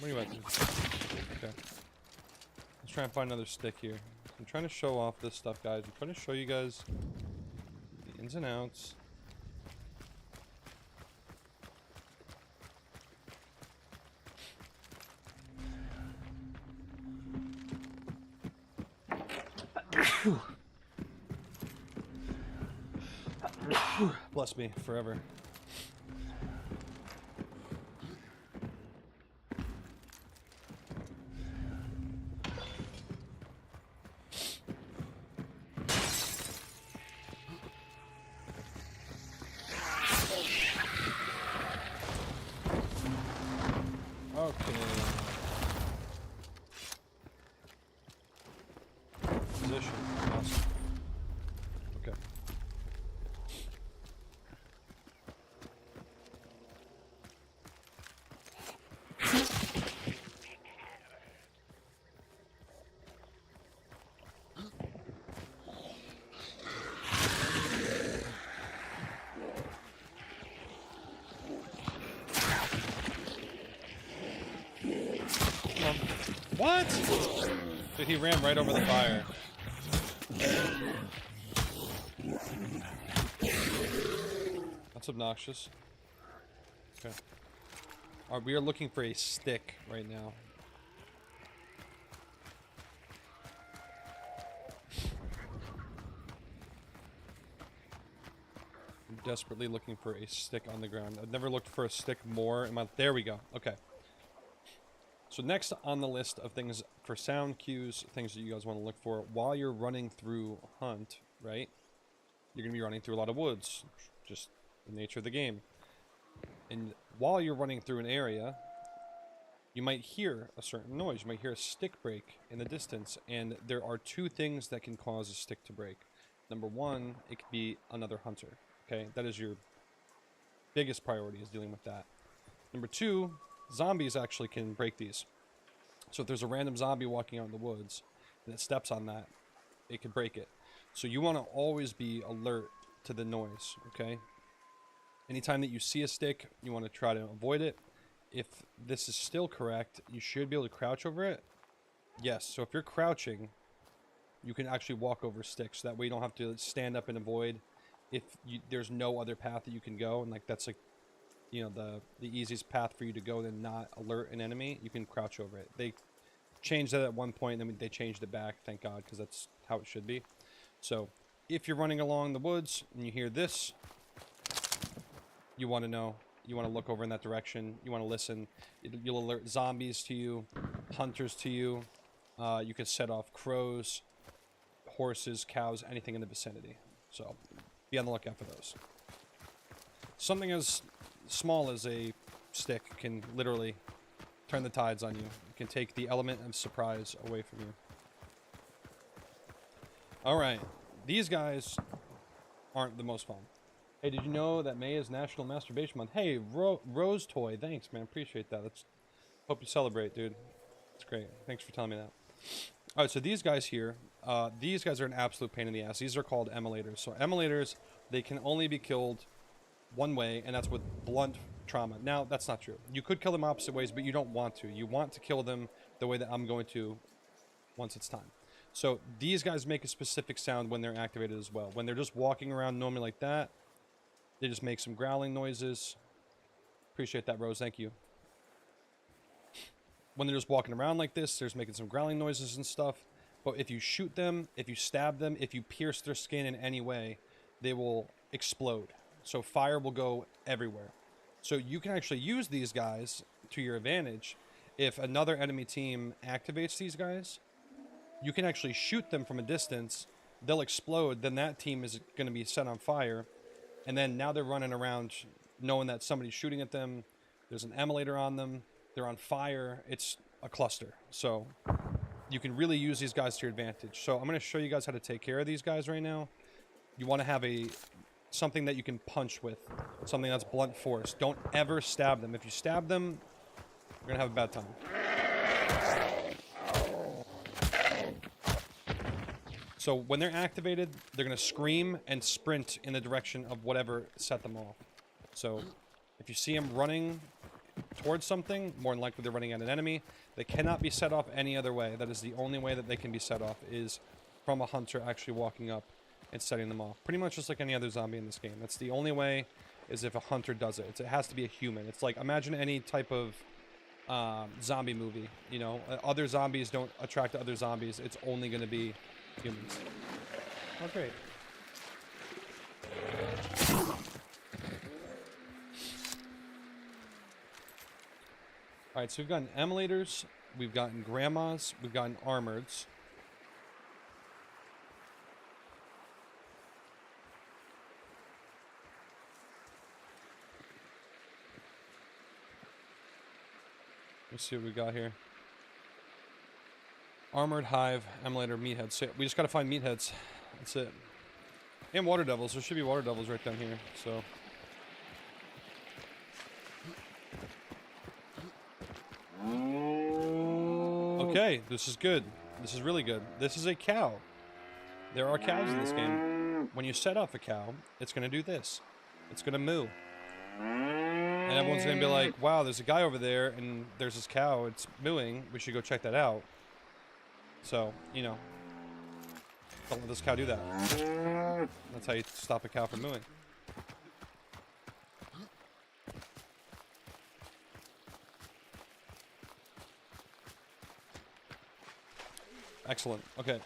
Where are you at? Okay. Let's try and find another stick here. I'm trying to show off this stuff, guys. I'm trying to show you guys the ins and outs. Bless me forever. Okay. Position. Awesome. Okay. What? Dude, he ran right over the fire. That's obnoxious. Okay. Alright, we are looking for a stick right now. I'm desperately looking for a stick on the ground. I've never looked for a stick more in my... There we go. Okay. So next on the list of things for sound cues, things that you guys want to look for while you're running through Hunt, right? You're going to be running through a lot of woods. Just the nature of the game. And while you're running through an area, you might hear a certain noise. You might hear a stick break in the distance. And there are two things that can cause a stick to break. Number one, it could be another hunter. Okay, that is your biggest priority, is dealing with that. Number two, zombies actually can break these. So if there's a random zombie walking out in the woods and it steps on that, it could break it. So you want to always be alert to the noise, okay? Anytime that you see a stick, you want to try to avoid it. If this is still correct, you should be able to crouch over it. Yes, so if you're crouching, you can actually walk over sticks. That way you don't have to stand up and avoid. If there's no other path that you can go, and like that's like, you know, the easiest path for you to go and not alert an enemy, you can crouch over it. They changed that at one point, and then they changed it back, thank God, because that's how it should be. So if you're running along the woods and you hear this, you want to know, you want to look over in that direction, you want to listen. You'll alert zombies to you, hunters to you. You can set off crows, horses, cows, anything in the vicinity. So be on the lookout for those. Something as small as a stick can literally turn the tides on you. It can take the element of surprise away from you. Alright, these guys aren't the most fun. Hey, did you know that May is National Masturbation Month? Hey, Rose Toy, thanks, man. Appreciate that. Hope you celebrate, dude. It's great. Thanks for telling me that. Alright, so these guys here, these guys are an absolute pain in the ass. These are called emulators. So emulators, they can only be killed one way, and that's with blunt trauma. Now, that's not true. You could kill them opposite ways, but you don't want to. You want to kill them the way that I'm going to once it's time. So these guys make a specific sound when they're activated as well. When they're just walking around normally like that, they just make some growling noises. Appreciate that, Rose. Thank you. When they're just walking around like this, they're just making some growling noises and stuff. But if you shoot them, if you stab them, if you pierce their skin in any way, they will explode. So fire will go everywhere. So you can actually use these guys to your advantage. If another enemy team activates these guys, you can actually shoot them from a distance. They'll explode. Then that team is going to be set on fire. And then now they're running around knowing that somebody's shooting at them, there's an emulator on them, they're on fire, it's a cluster. So you can really use these guys to your advantage. So I'm going to show you guys how to take care of these guys right now. You want to have something that you can punch with, something that's blunt force. Don't ever stab them. If you stab them, you're going to have a bad time. So when they're activated, they're going to scream and sprint in the direction of whatever set them off. So if you see them running towards something, more than likely they're running at an enemy. They cannot be set off any other way. That is the only way that they can be set off, is from a hunter actually walking up and setting them off. Pretty much just like any other zombie in this game. That's the only way, is if a hunter does it. It has to be a human. It's like, imagine any type of zombie movie. You know, other zombies don't attract other zombies. It's only going to be humans. Oh, great. Alright, so we've gotten emulators, we've gotten grandmas, we've gotten armoreds. Let's see what we got here. Armored, hive, emulator, meatheads. So we just gotta find meatheads. That's it. And water devils. There should be water devils right down here, so. Okay, this is good. This is really good. This is a cow. There are cows in this game. When you set off a cow, it's gonna do this. It's gonna moo. And everyone's gonna be like, wow, there's a guy over there, and there's this cow, it's mooing. We should go check that out. So, you know, don't let this cow do that. That's how you stop a cow from mooing. Excellent. Okay.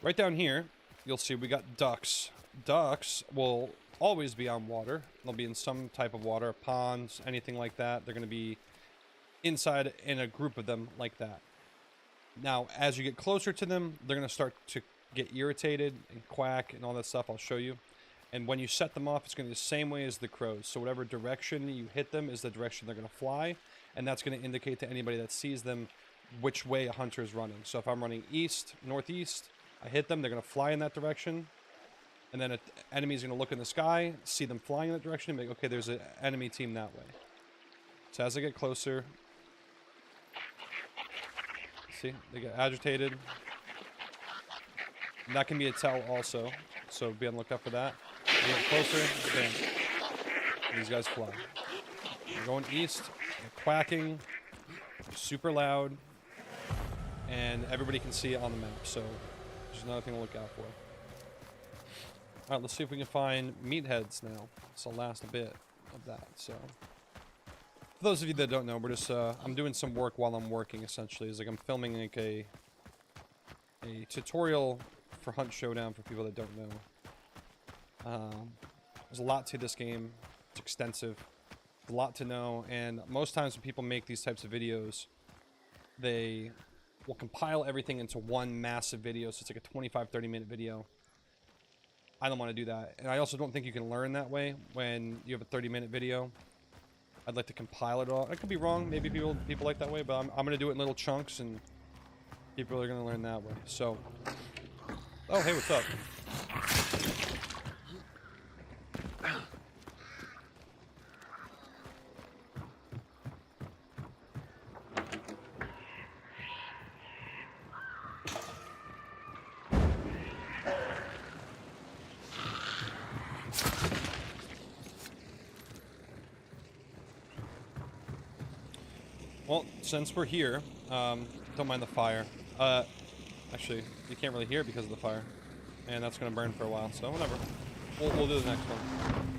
Right down here, you'll see we got ducks. Ducks will always be on water. They'll be in some type of water, ponds, anything like that. They're going to be inside in a group of them like that. Now, as you get closer to them, they're going to start to get irritated and quack and all that stuff. I'll show you. And when you set them off, it's going to be the same way as the crows. So whatever direction you hit them is the direction they're going to fly. And that's going to indicate to anybody that sees them which way a hunter is running. So if I'm running east, northeast, I hit them, they're going to fly in that direction. And then an enemy is going to look in the sky, see them flying in that direction, and be like, okay, there's an enemy team that way. So as I get closer, see, they get agitated. And that can be a tell also, so be on the lookout for that. You get closer, bam. These guys fly. They're going east, they're quacking, super loud, and everybody can see it on the map, so there's another thing to look out for. Alright, let's see if we can find meatheads now. This will last a bit of that, so. For those of you that don't know, we're just, I'm doing some work while I'm working, essentially. It's like I'm filming like a tutorial for Hunt Showdown for people that don't know. There's a lot to this game. It's extensive. A lot to know, and most times when people make these types of videos, they will compile everything into one massive video, so it's like a 25-30 minute video. I don't want to do that, and I also don't think you can learn that way when you have a 30-minute video. I'd like to compile it all. I could be wrong, maybe people like that way, but I'm going to do it in little chunks, and people are going to learn that way. So, oh, hey, what's up? Well, since we're here, don't mind the fire. Actually, you can't really hear it because of the fire. And that's going to burn for a while, so whatever. We'll do the next one.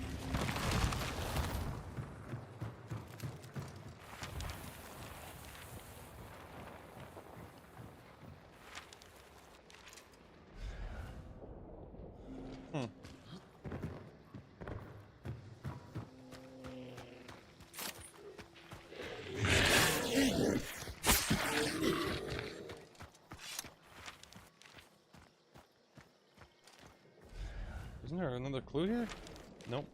Isn't there another clue here? Nope.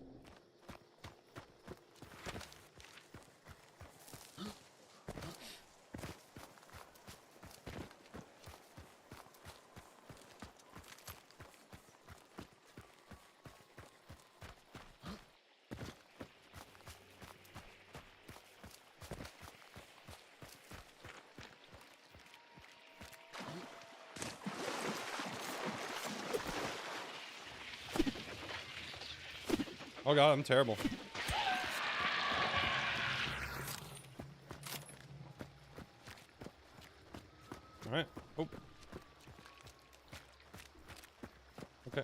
Oh god, I'm terrible. Alright. Oh. Okay.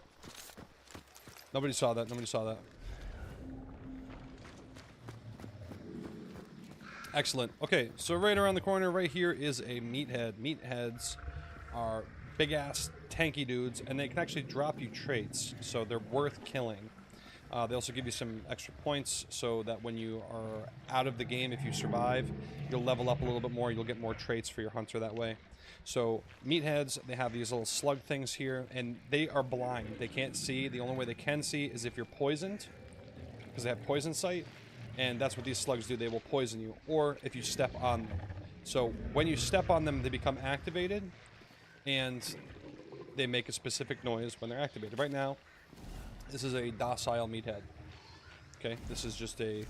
Nobody saw that. Nobody saw that. Excellent. Okay, so right around the corner right here is a meathead. Meatheads are big-ass, tanky dudes, and they can actually drop you traits, so they're worth killing. They also give you some extra points so that when you are out of the game, if you survive, you'll level up a little bit more. You'll get more traits for your hunter that way. So meatheads, they have these little slug things here, and they are blind. They can't see. The only way they can see is if you're poisoned, because they have poison sight, and that's what these slugs do. They will poison you, or if you step on them. So when you step on them, they become activated, and they make a specific noise when they're activated. Right now, this is a docile meathead. Okay, this is just a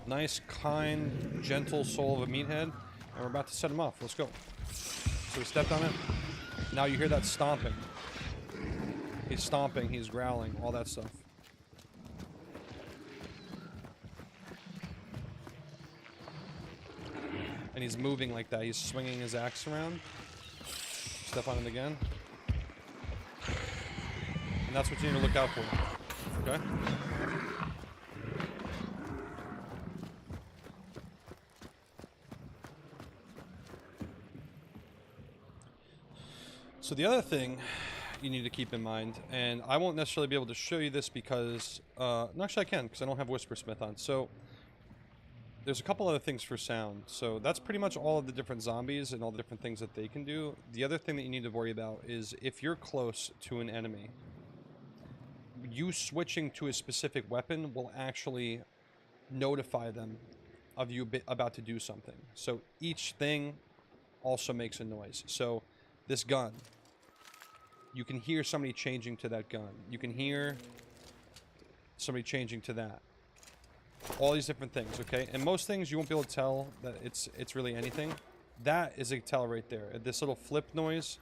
nice, kind, gentle soul of a meathead, and we're about to set him off. Let's go. So we stepped on it. Now you hear that stomping. He's stomping, he's growling, all that stuff. And he's moving like that. He's swinging his axe around. Step on it again. And that's what you need to look out for. Okay? So the other thing you need to keep in mind, and I won't necessarily be able to show you this because, no, actually I can, because I don't have Whispersmith on. So there's a couple other things for sound. So that's pretty much all of the different zombies and all the different things that they can do. The other thing that you need to worry about is if you're close to an enemy, you switching to a specific weapon will actually notify them of you about to do something. So each thing also makes a noise. So this gun, you can hear somebody changing to that gun. You can hear somebody changing to that. All these different things, okay? And most things you won't be able to tell that it's really anything. That is a tell right there. This little flip noise,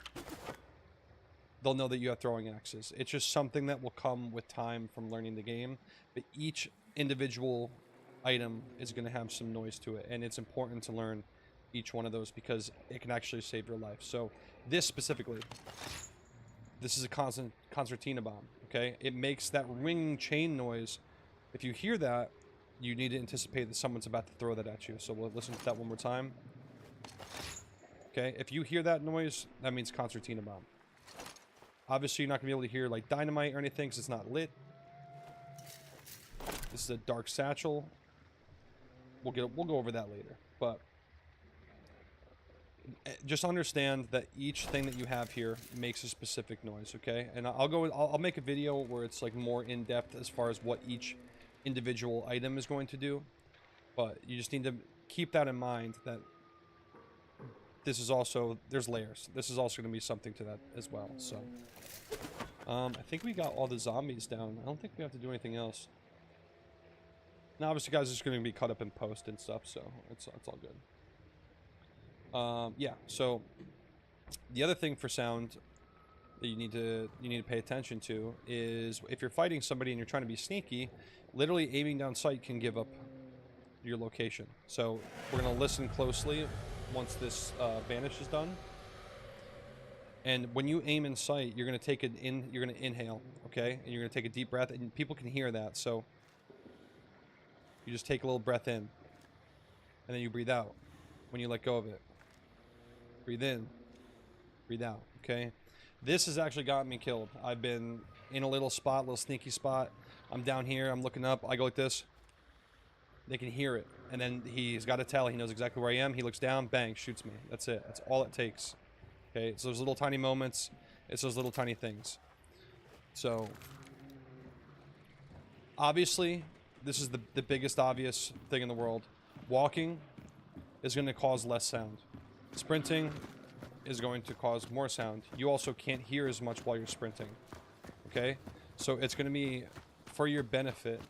they'll know that you have throwing axes. It's just something that will come with time from learning the game. But each individual item is going to have some noise to it. And it's important to learn each one of those because it can actually save your life. So this specifically, this is a concertina bomb, okay? It makes that ringing chain noise. If you hear that, you need to anticipate that someone's about to throw that at you. So we'll listen to that one more time. Okay, if you hear that noise, that means concertina bomb. Obviously, you're not going to be able to hear like dynamite or anything because it's not lit. This is a dark satchel. We'll go over that later. But just understand that each thing that you have here makes a specific noise, okay? And I'll make a video where it's like more in depth as far as what each individual item is going to do. But you just need to keep that in mind that this is also, there's layers. This is also going to be something to that as well. So I think we got all the zombies down. I don't think we have to do anything else. Now obviously guys, it's going to be cut up in post and stuff, so it's all good. Yeah, so the other thing for sound that you need to pay attention to is if you're fighting somebody and you're trying to be sneaky, literally aiming down sight can give up your location. So we're going to listen closely once this vanish is done. And when you aim in sight, you're going to take you're going to inhale, okay? And you're going to take a deep breath, and people can hear that. So you just take a little breath in, and then you breathe out when you let go of it. Breathe in, breathe out, okay? This has actually gotten me killed. I've been in a little sneaky spot. I'm down here, I'm looking up, I go like this. They can hear it, and then he's got to tell, he knows exactly where I am. He looks down, bang, shoots me. That's it. That's all it takes. Okay, it's those little tiny moments. It's those little tiny things. So, obviously, this is the biggest obvious thing in the world. Walking is going to cause less sound. Sprinting is going to cause more sound. You also can't hear as much while you're sprinting. Okay? So it's going to be for your benefit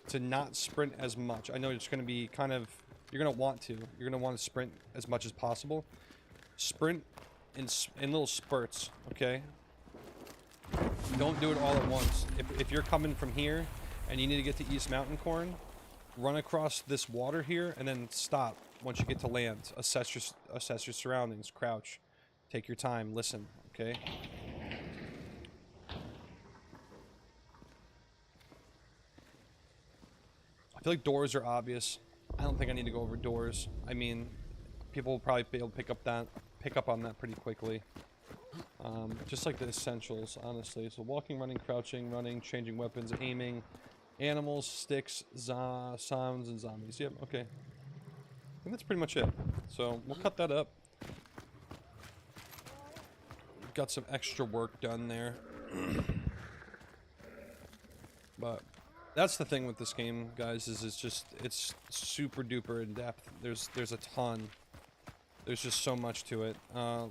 to not sprint as much. I know it's going to be kind of, you're going to want to. You're going to want to sprint as much as possible. Sprint in little spurts, okay? Don't do it all at once. If you're coming from here and you need to get to East Mountain Corn, run across this water here, and then stop once you get to land. Assess your surroundings. Crouch. Take your time. Listen. Okay. I feel like doors are obvious. I don't think I need to go over doors. I mean, people will probably be able to pick up on that pretty quickly. Just like the essentials, honestly. So walking, running, crouching, running, changing weapons, aiming, animals, sticks, sounds, and zombies. Yep, okay. I think that's pretty much it. So we'll cut that up. Got some extra work done there. But that's the thing with this game, guys, is it's super duper in depth. There's a ton. There's just so much to it.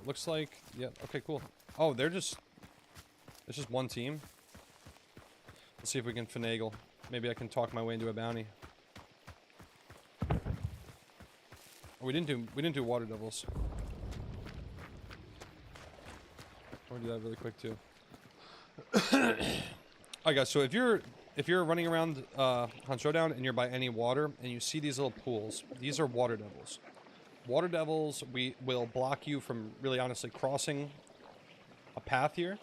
Looks like, yeah, okay, cool. Oh, it's just one team. Let's see if we can finagle. Maybe I can talk my way into a bounty. Oh, we didn't do water devils. I'll do that really quick too. Alright guys, so if you're running around on Showdown and you're by any water and you see these little pools, these are water devils. Water devils will block you from really honestly crossing a path here.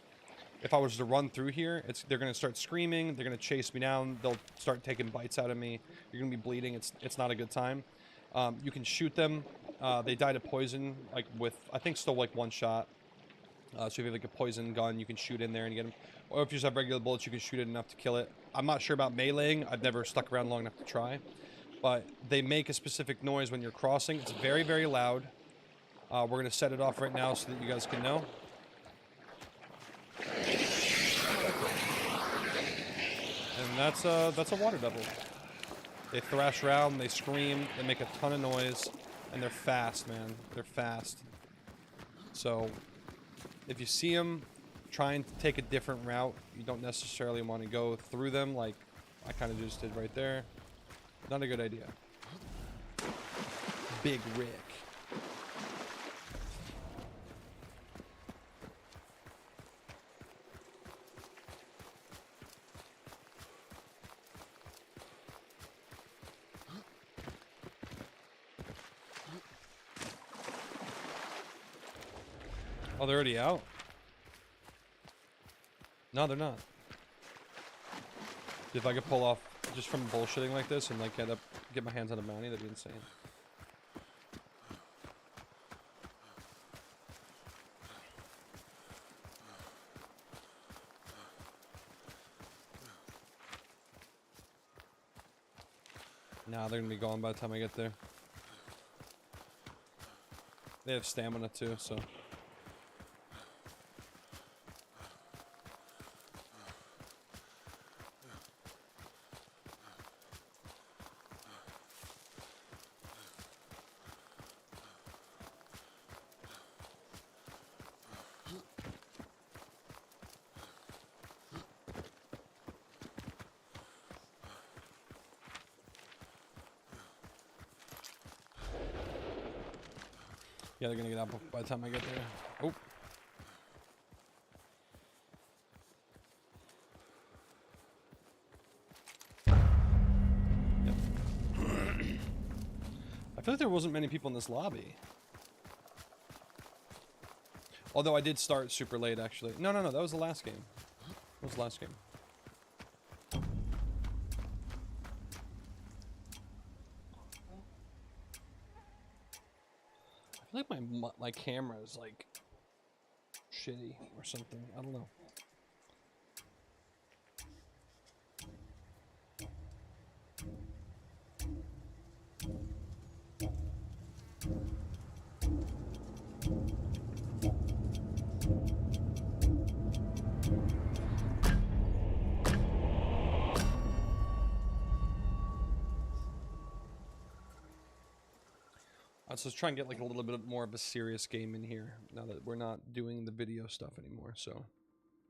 If I was to run through here, they're gonna start screaming, they're gonna chase me down, they'll start taking bites out of me, you're gonna be bleeding, it's not a good time. You can shoot them, they die to poison, like with, I think still like one shot. So if you have like a poison gun, you can shoot in there and get them. Or if you just have regular bullets, you can shoot it enough to kill it. I'm not sure about meleeing, I've never stuck around long enough to try. But they make a specific noise when you're crossing, it's very, very loud. We're gonna set it off right now so that you guys can know. And that's a water devil. They thrash around, they scream, they make a ton of noise, and they're fast, man. They're fast. So, if you see them trying to take a different route, you don't necessarily want to go through them like I kind of just did right there. Not a good idea. Big Rick. Oh, they're already out? No, they're not. If I could pull off just from bullshitting like this and like get my hands on a bounty, that'd be insane. Nah, they're gonna be gone by the time I get there. They have stamina too, so. Yeah, they're gonna get out by the time I get there. Oh. Yep. I feel like there wasn't many people in this lobby. Although I did start super late, actually. No, that was the last game. That was the last game. I feel like my camera is like shitty or something. I don't know. So let's try and get like a little bit more of a serious game in here now that we're not doing the video stuff anymore. So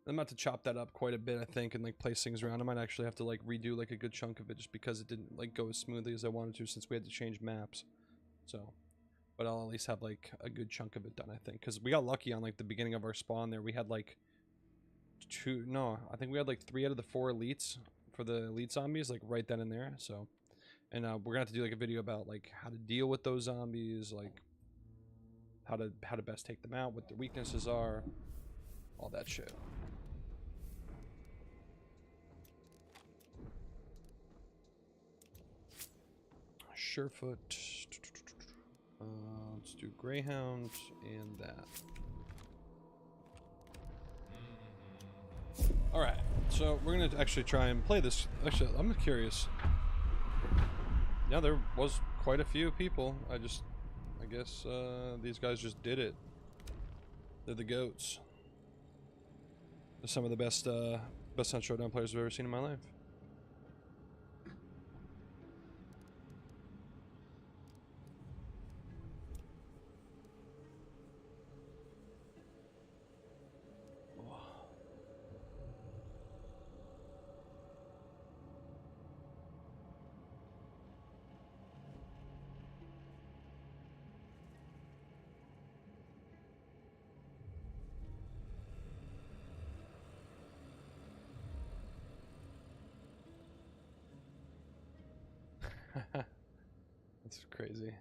I'm about to chop that up quite a bit, I think, and like place things around. I might actually have to like redo like a good chunk of it just because it didn't like go as smoothly as I wanted to since we had to change maps. So, but I'll at least have like a good chunk of it done, I think, because we got lucky on like the beginning of our spawn there. We had like I think we had like 3 out of the 4 elites for the elite zombies, like right then and there. So, and we're gonna have to do like a video about like how to deal with those zombies, like how to best take them out, what their weaknesses are, all that shit. Surefoot. Let's do Greyhound and that. Alright, so we're gonna actually try and play this. Actually, I'm curious. Yeah, there was quite a few people. I guess these guys just did it. They're the goats. They're some of the best Hunt Showdown players I've ever seen in my life. That's crazy.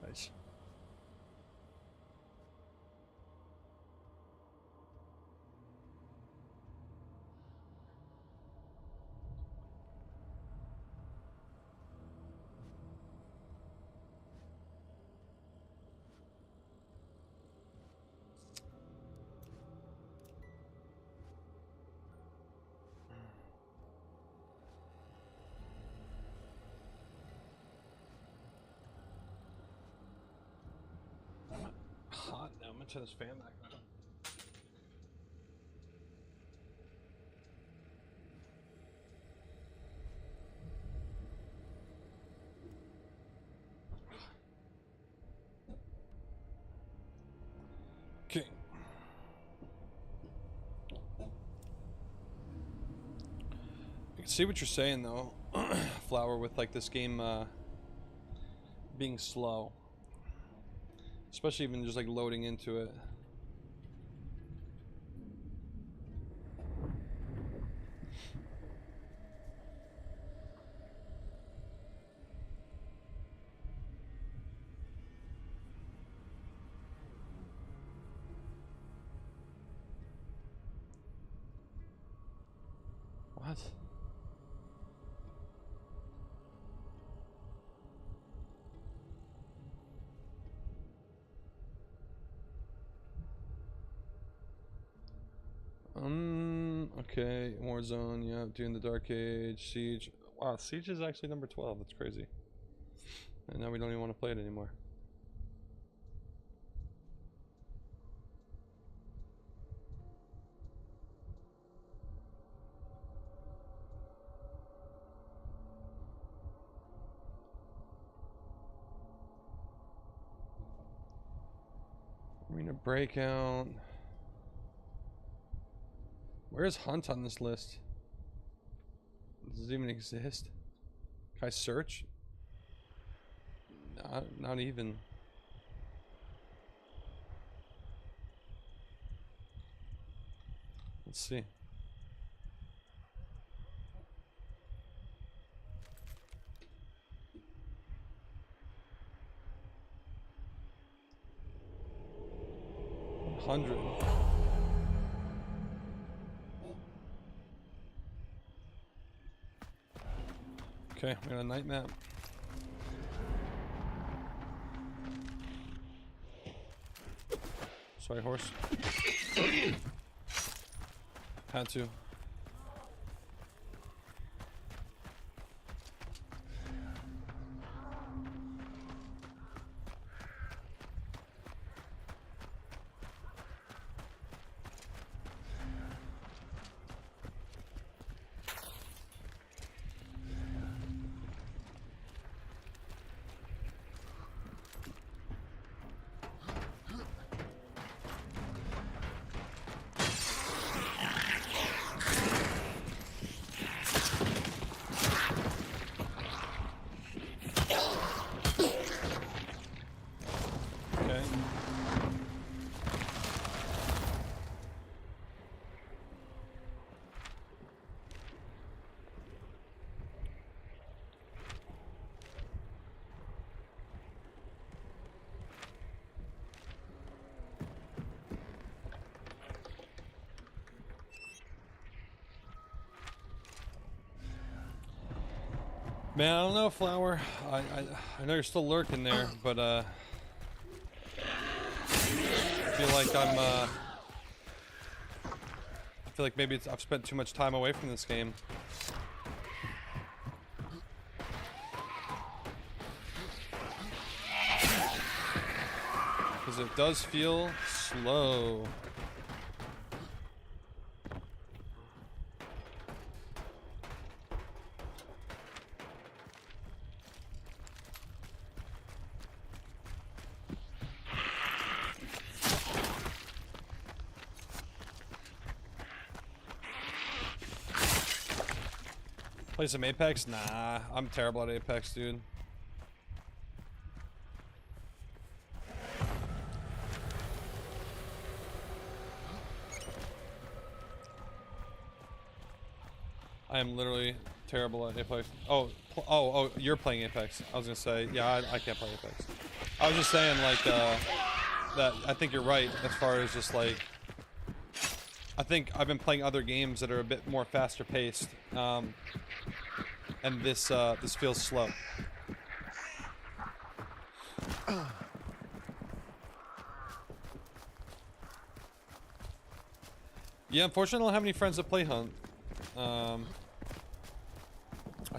Nice. Hot now. I'm gonna turn this fan back on. Okay. I can see what you're saying though, Flower, with like this game being slow. Especially even just like loading into it. What? Okay, Warzone, yeah, doing the Dark Age, Siege. Wow, Siege is actually number 12, that's crazy. And now we don't even want to play it anymore. Arena Breakout. Where's Hunt on this list? Does it even exist? Can I search? Not even. Let's see. $100. Okay, we got a night map. Sorry, horse. Had to. Man, I don't know, Flower. I know you're still lurking there, but I feel like I feel like maybe I've spent too much time away from this game. Because it does feel slow. Play some Apex? Nah, I'm terrible at Apex, dude. I am literally terrible at Apex. Oh, you're playing Apex. I was gonna say, yeah, I can't play Apex. I was just saying, like, that I think you're right as far as just like, I think I've been playing other games that are a bit more faster paced, and this feels slow. Yeah, unfortunately, I don't have any friends that play Hunt. I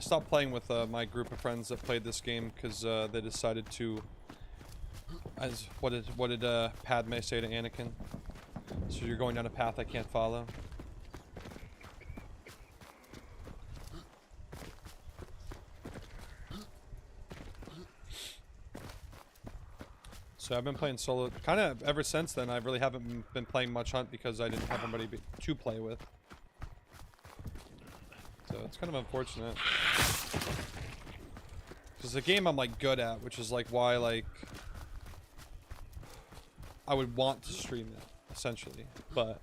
stopped playing with my group of friends that played this game because they decided to, as what did Padme say to Anakin? So you're going down a path I can't follow. So I've been playing solo kind of ever since then. I really haven't been playing much Hunt because I didn't have anybody to play with. So it's kind of unfortunate. Because the game I'm like good at, which is like why like I would want to stream it, essentially. But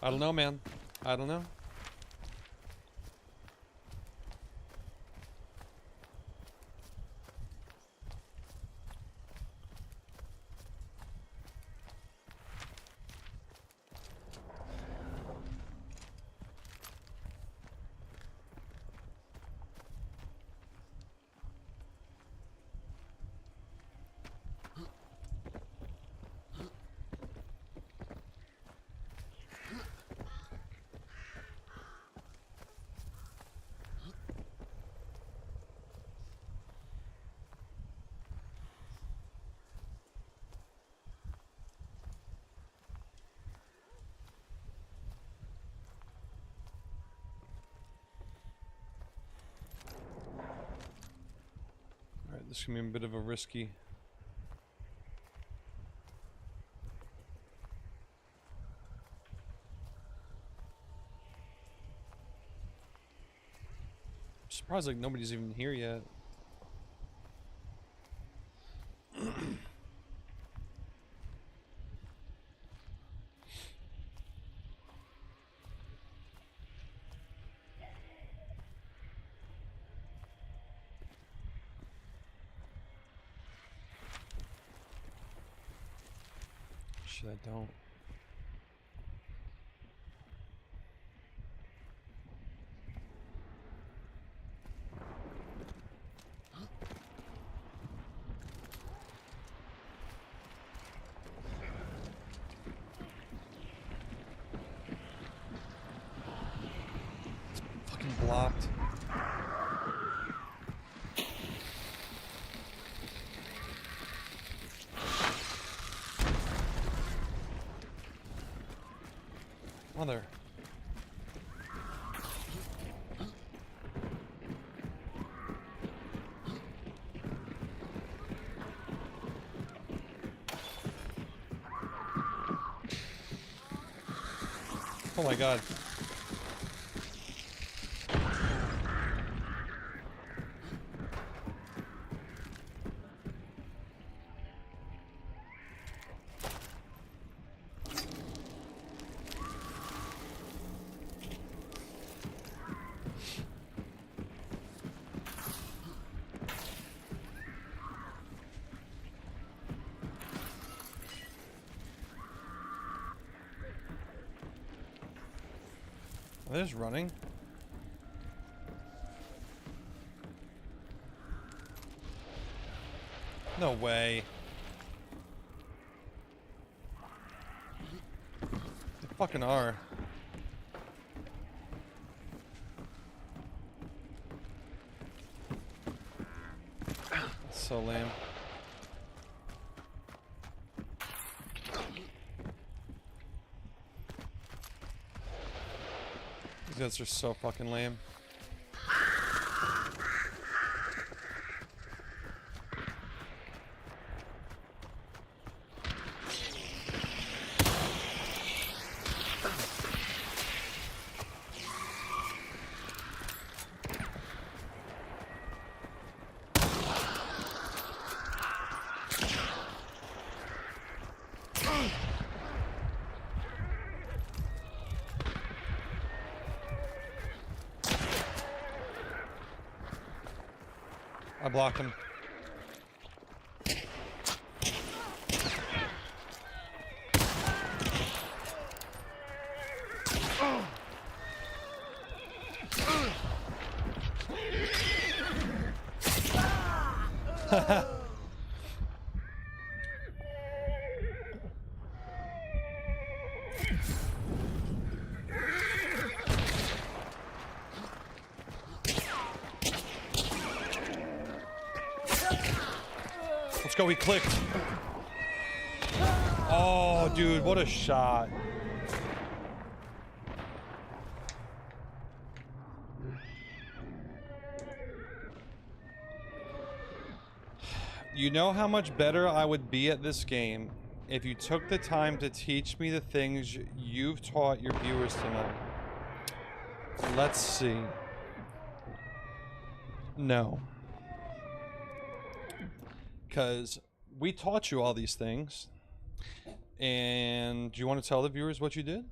I don't know, man. I don't know. This is gonna be a bit of a risky. I'm surprised like nobody's even here yet. Shit, I don't. It's fucking blocked. Mother. Oh my god. Are they just running? No way. They fucking are. That's so lame. These guys are so fucking lame. I blocked him. Let's go, he clicked. Oh, dude, what a shot. You know how much better I would be at this game if you took the time to teach me the things you've taught your viewers tonight. Let's see. No. Because we taught you all these things. And do you want to tell the viewers what you did?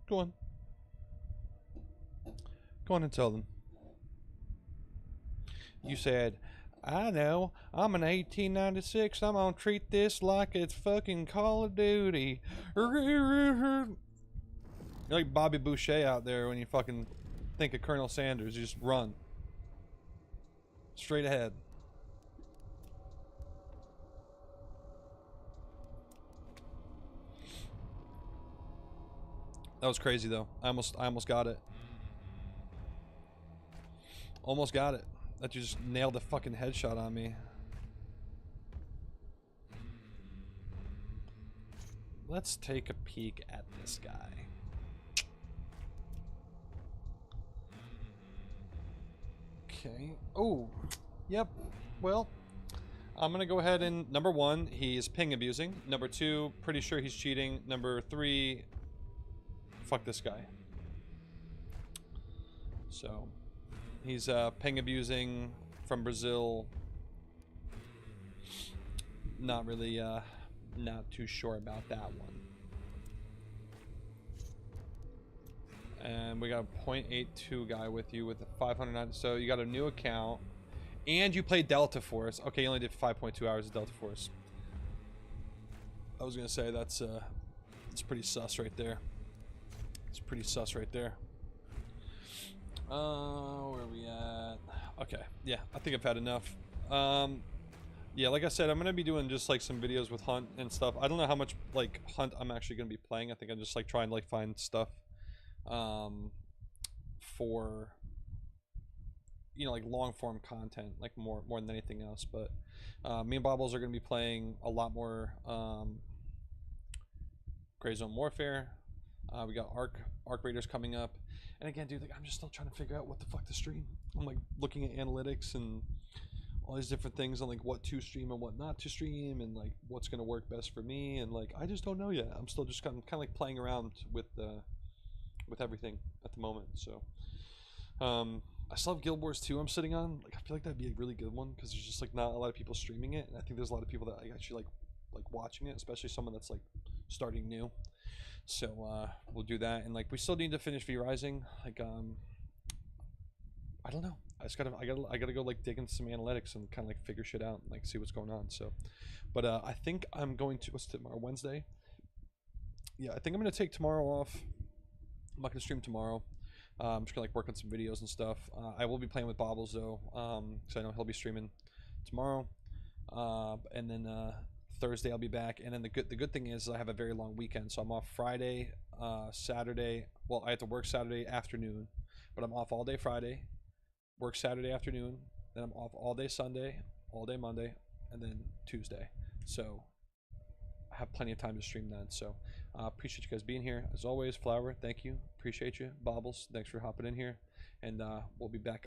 Go on. Go on and tell them. You said, I know, I'm an 1896, I'm gonna treat this like it's fucking Call of Duty. You're like Bobby Boucher out there when you fucking think of Colonel Sanders. You just run. Straight ahead. That was crazy though. I almost got it. Almost got it. That you just nailed a fucking headshot on me. Let's take a peek at this guy. Okay. Oh, yep. Well, I'm gonna go ahead and number one, he's ping abusing. Number two, pretty sure he's cheating. Number three, fuck this guy. So, he's ping abusing from Brazil. Not really, not too sure about that one. And we got a .82 guy with you with a 509. So you got a new account, and you played Delta Force. Okay, you only did 5.2 hours of Delta Force. I was gonna say that's pretty sus right there. It's pretty sus right there. Where are we at? Okay, yeah, I think I've had enough. Yeah, like I said, I'm gonna be doing just like some videos with Hunt and stuff. I don't know how much like Hunt I'm actually gonna be playing. I think I'm just like trying to like find stuff for, you know, like long form content, like more than anything else. But me and Bobbles are gonna be playing a lot more Gray Zone Warfare. We got Arc Raiders coming up, and again, dude, like, I'm just still trying to figure out what the fuck to stream. I'm like looking at analytics and all these different things on like what to stream and what not to stream, and like what's gonna work best for me, and like I just don't know yet. I'm still just kind of like playing around with everything at the moment. So I still have Guild Wars 2 I'm sitting on. Like I feel like that'd be a really good one because there's just like not a lot of people streaming it, and I think there's a lot of people that like, actually like watching it, especially someone that's like starting new. So we'll do that, and like we still need to finish V Rising. Like I don't know. I gotta go like dig into some analytics and kind of like figure shit out, and, like see what's going on. So, but I think I'm going to, what's tomorrow, Wednesday? Yeah, I think I'm gonna take tomorrow off. I'm not gonna stream tomorrow. I'm just gonna like work on some videos and stuff. I will be playing with Bobbles though, so I know he'll be streaming tomorrow. And then Thursday I'll be back. And then the good thing is I have a very long weekend, so I'm off Friday, Saturday. Well, I have to work Saturday afternoon, but I'm off all day Friday, work Saturday afternoon, then I'm off all day Sunday, all day Monday, and then Tuesday. So I have plenty of time to stream then. So appreciate you guys being here as always. Flower, thank you, appreciate you. Bobbles, thanks for hopping in here, and we'll be back